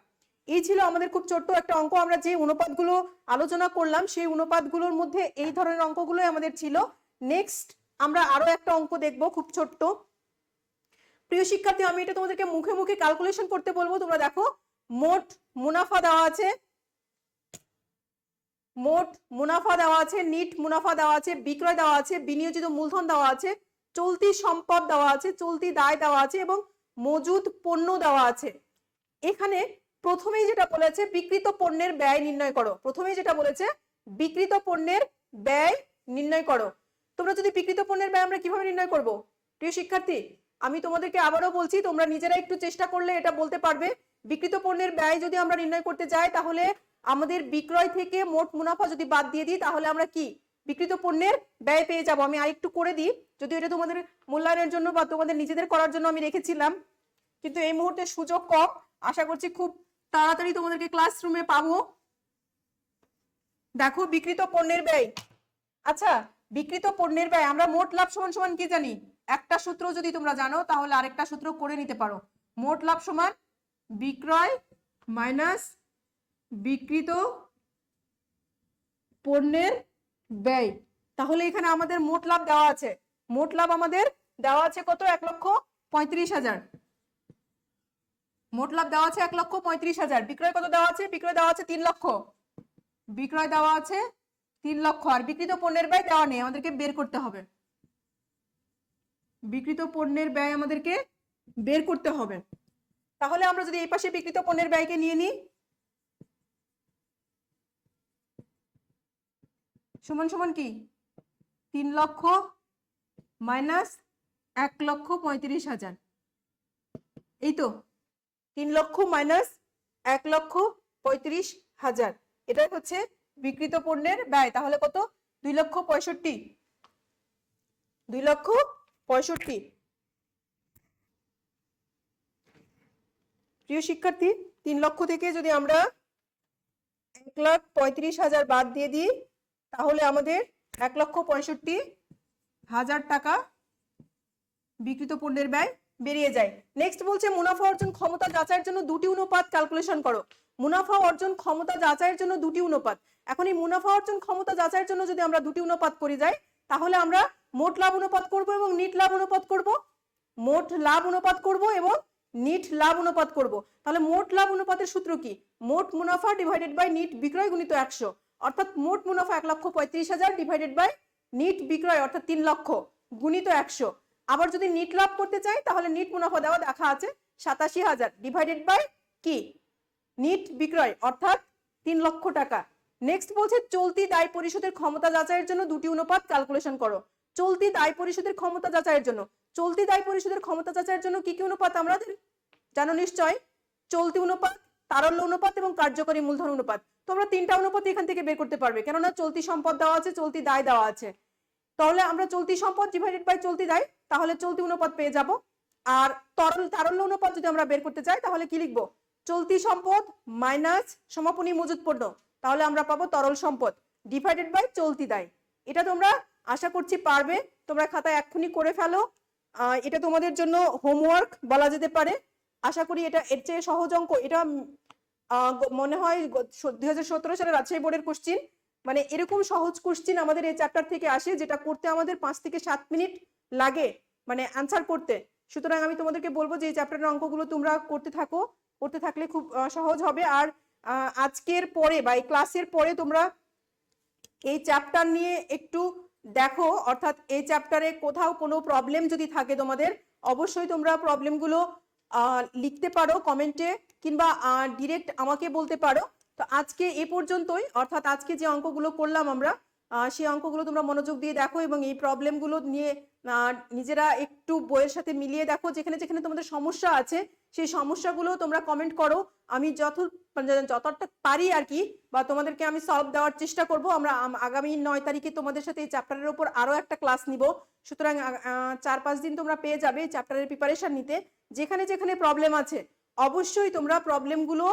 এই ছিল আমাদের খুব ছোট্ট একটা অঙ্ক। আমরা যে অনুপাতগুলো আলোচনা করলাম সেই অনুপাতগুলোর মধ্যে এই ধরনের অঙ্কগুলোই আমাদের ছিল। নেক্সট আমরা আরো একটা অঙ্ক দেখব, খুব ছোট্ট। প্রিয় শিক্ষার্থী, আমি এটা তোমাদেরকে মুখে মুখে ক্যালকুলেশন করতে বলবো। তোমরা দেখো, মোট মুনাফা দেওয়া আছে, মোট মুনাফা দেওয়া আছে, নিট মুনাফা দেওয়া আছে, বিক্রয় দেওয়া আছে, বিনিয়োজিত মূলধন দেওয়া আছে, চলতি সম্পদ দেওয়া আছে, চলতি দায় দেওয়া আছে এবং মজুদ পণ্য দেওয়া আছে। এখানে প্রথমেই যেটা বলেছে বিক্রিত পণ্যের ব্যয় নির্ণয় করো। প্রথমেই যেটা বলেছে বিক্রিত পণ্যের ব্যয় নির্ণয় করো। তোমরা যদি বিক্রিত পণ্যের ব্যয় আমরা কিভাবে নির্ণয় করব? প্রিয় শিক্ষার্থী, আমি তোমাদেরকে আবারও বলছি, তোমরা নিজেরা একটু চেষ্টা করলে এটা বলতে পারবে। বিক্রিত পণ্যের ব্যয় যদি আমরা নির্ণয় করতে যাই তাহলে আমাদের বিক্রয় থেকে মোট মুনাফা যদি বাদ দিয়ে দিই তাহলে আমরা কি বিক্রিত পণ্যের ব্যয় পেয়ে যাব। আমি আরেকটু করে দিই, যদি এটা তোমাদের মূল্যায়নের জন্য বা তোমাদের নিজেদের করার জন্য আমি রেখেছিলাম, কিন্তু এই মুহূর্তে সুযোগ কম। আশা করছি খুব তাড়াতাড়ি তোমাদেরকে ক্লাসরুমে পাবো। দেখো, বিক্রিত পণ্যের ব্যয়। আচ্ছা, বিক্রিত পণ্যের ব্যয় আমরা মোট লাভ সমান সমান কি জানি? একটা সূত্র যদি তোমরা জানো তাহলে আরেকটা সূত্র করে নিতে পারো। মোট লাভ সমান বিক্রয় মাইনাস বিক্রিত পণ্যের ব্যয়। তাহলে এখানে আমাদের মোট লাভ দেওয়া আছে, মোট লাভ আমাদের দেওয়া আছে কত? 1,35,000। মোট লাভ দেওয়া আছে 1,35,000। বিক্রয় কত দেওয়া আছে? বিক্রয় দেওয়া আছে 3 লক্ষ। বিক্রয় দেওয়া আছে 3 লক্ষ। আর বিক্রিত পণ্যের ব্যয় দেওয়া নেই, আমাদেরকে বের করতে হবে। বিক্রিত পণ্যের ব্যয় আমাদেরকে বের করতে হবে। তাহলে আমরা যদি এই পাশে বিক্রিত পণ্যের ব্যয়কে নিয়ে নিই, সমান সমান কি? 3 লক্ষ মাইনাস 1,35,000। এই তো 3 লক্ষ মাইনাস 1,35,000, এটাই হচ্ছে বিক্রিত পণ্যের ব্যয়। তাহলে কত? 2,65,000। 2,65,000। প্রিয় শিক্ষার্থী, 3 লক্ষ থেকে যদি আমরা 1,35,000 বাদ দিয়ে দিই তাহলে আমাদের 1,65,000 টাকা বিক্রিত পণ্যের ব্যয় বেরিয়ে যায়। নেক্সট বলছে মুনাফা অর্জন ক্ষমতা যাচাইয়ের জন্য দুটি অনুপাত ক্যালকুলেশন করো। মুনাফা অর্জন ক্ষমতা যাচাইয়ের জন্য দুটি অনুপাত। এখন এই মুনাফা অর্জন ক্ষমতা যাচাইয়ের জন্য যদি আমরা দুটি অনুপাত করে যাই, তাহলে আমরা মোট লাভ অনুপাত করব এবং নিট লাভ অনুপাত করব, মোট লাভ অনুপাত করব এবং নিট লাভ অনুপাত করব। তাহলে মোট লাভ অনুপাতের সূত্র কি? মোট মুনাফা ডিভাইডেড বাই নিট বিক্রয় গুণিত 100, অর্থাৎ মোট মুনাফা 1,35,000 ডিভাইডেড বাই নিট বিক্রয় অর্থাৎ 3 লক্ষ গুণিত 100। আবার যদি নিট লাভ করতে চাই তাহলে নিট মুনাফা দেওয়া দেখা আছে 87,000 ডিভাইডেড বাই কি নিট বিক্রয় অর্থাৎ 3 লক্ষ টাকা। নেক্সট বলছে চলতি দায় পরিশোধের ক্ষমতা যাচাইয়ের জন্য দুটি অনুপাত ক্যালকুলেশন করো। চলতি দায় পরিশোধের ক্ষমতা যাচাইয়ের জন্য, চলতি দায় পরিশোধের ক্ষমতা যাচাইয়ের জন্য কি কি অনুপাত আমরা জানো নিশ্চয়? চলতি অনুপাত, তারল্য অনুপাত এবং কার্যকরী মূলধন অনুপাত। তোমরা 3টা অনুপাত এখান থেকে বের করতে পারবে, কেননা চলতি সম্পদ দেওয়া আছে, চলতি দায় দেওয়া আছে। তাহলে আমরা চলতি সম্পদ ডিভাইডেড বাই চলতি দায়, তাহলে চলতি অনুপাত পেয়ে যাব। আর তারল্য অনুপাত যদি আমরা বের করতে চাই তাহলে কি লিখবো? চলতি সম্পদ মাইনাস সমাপনী মজুত পণ্য, তাহলে আমরা পাবো তরল সম্পদ ডিভাইডেড বাই চলতি দায়। এটা তোমরা আশা করছি পারবে, তোমরা খাতায় এক্ষুনি করে ফেলো। এটা তোমাদের জন্য হোমওয়ার্ক বলা যেতে পারে। আশা করি এটা এর চেয়ে সহজ অঙ্ক, এটা মনে হয় 2017 সালের রাজশাহী বোর্ডের কোশ্চিন, মানে এরকম সহজ কোশ্চিন আমাদের এই চ্যাপ্টার থেকে আসে, যেটা করতে আমাদের 5 থেকে 7 মিনিট লাগে মানে অ্যান্সার করতে। সুতরাং আমি তোমাদেরকে বলবো যে এই চ্যাপ্টারের অঙ্কগুলো তোমরা করতে থাকো, করতে থাকলে খুব সহজ হবে। আর আজকের পরে বা এই ক্লাসের পরে তোমরা এই চ্যাপ্টার নিয়ে একটু দেখো, অর্থাৎ এই চ্যাপ্টারে কোথাও কোনো প্রবলেম যদি থাকে তোমাদের, অবশ্যই তোমরা প্রবলেমগুলো লিখতে পারো কমেন্টে কিংবা ডিরেক্ট আমাকে বলতে পারো। তো আজকে এ পর্যন্তই, অর্থাৎ আজকে যে অঙ্কগুলো করলাম আমরা সেই অঙ্কগুলো তোমরা মনোযোগ দিয়ে দেখো এবং এই প্রবলেমগুলো নিয়ে নিজেরা একটু বইয়ের সাথে মিলিয়ে দেখো। যেখানে যেখানে তোমাদের সমস্যা আছে সেই সমস্যাগুলো তোমরা কমেন্ট করো, আমি যতটা পারি আর কি, বা তোমাদেরকে আমি সলভ দেওয়ার চেষ্টা করব। আমরা আগামী 9 তারিখে তোমাদের সাথে এই চ্যাপ্টারের উপর আরো একটা ক্লাস নিব। সুতরাং 4-5 দিন তোমরা পেয়ে যাবে চ্যাপ্টারের প্রিপারেশন নিতে। যেখানে যেখানে প্রবলেম আছে অবশ্যই তোমরা প্রবলেমগুলো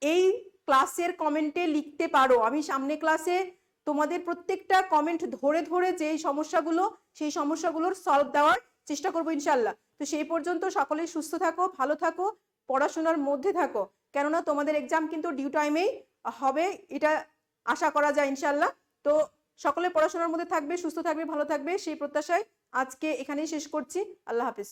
এই ক্লাসের কমেন্টে লিখতে পারো। আমি সামনে ক্লাসে তোমাদের প্রত্যেকটা কমেন্ট ধরে ধরে যেই সমস্যাগুলো, সেই সমস্যাগুলোর সলভ দেওয়ার চেষ্টা করবো ইনশাল্লাহ। তো সেই পর্যন্ত সকলেই সুস্থ থাকো, ভালো থাকো, পড়াশোনার মধ্যে থাকো, কেননা তোমাদের এক্সাম কিন্তু ডিউ টাইমেই হবে, এটা আশা করা যায় ইনশাল্লাহ। তো সকলে পড়াশোনার মধ্যে থাকবে, সুস্থ থাকবে, ভালো থাকবে, সেই প্রত্যাশায় আজকে এখানেই শেষ করছি। আল্লাহ হাফিজ।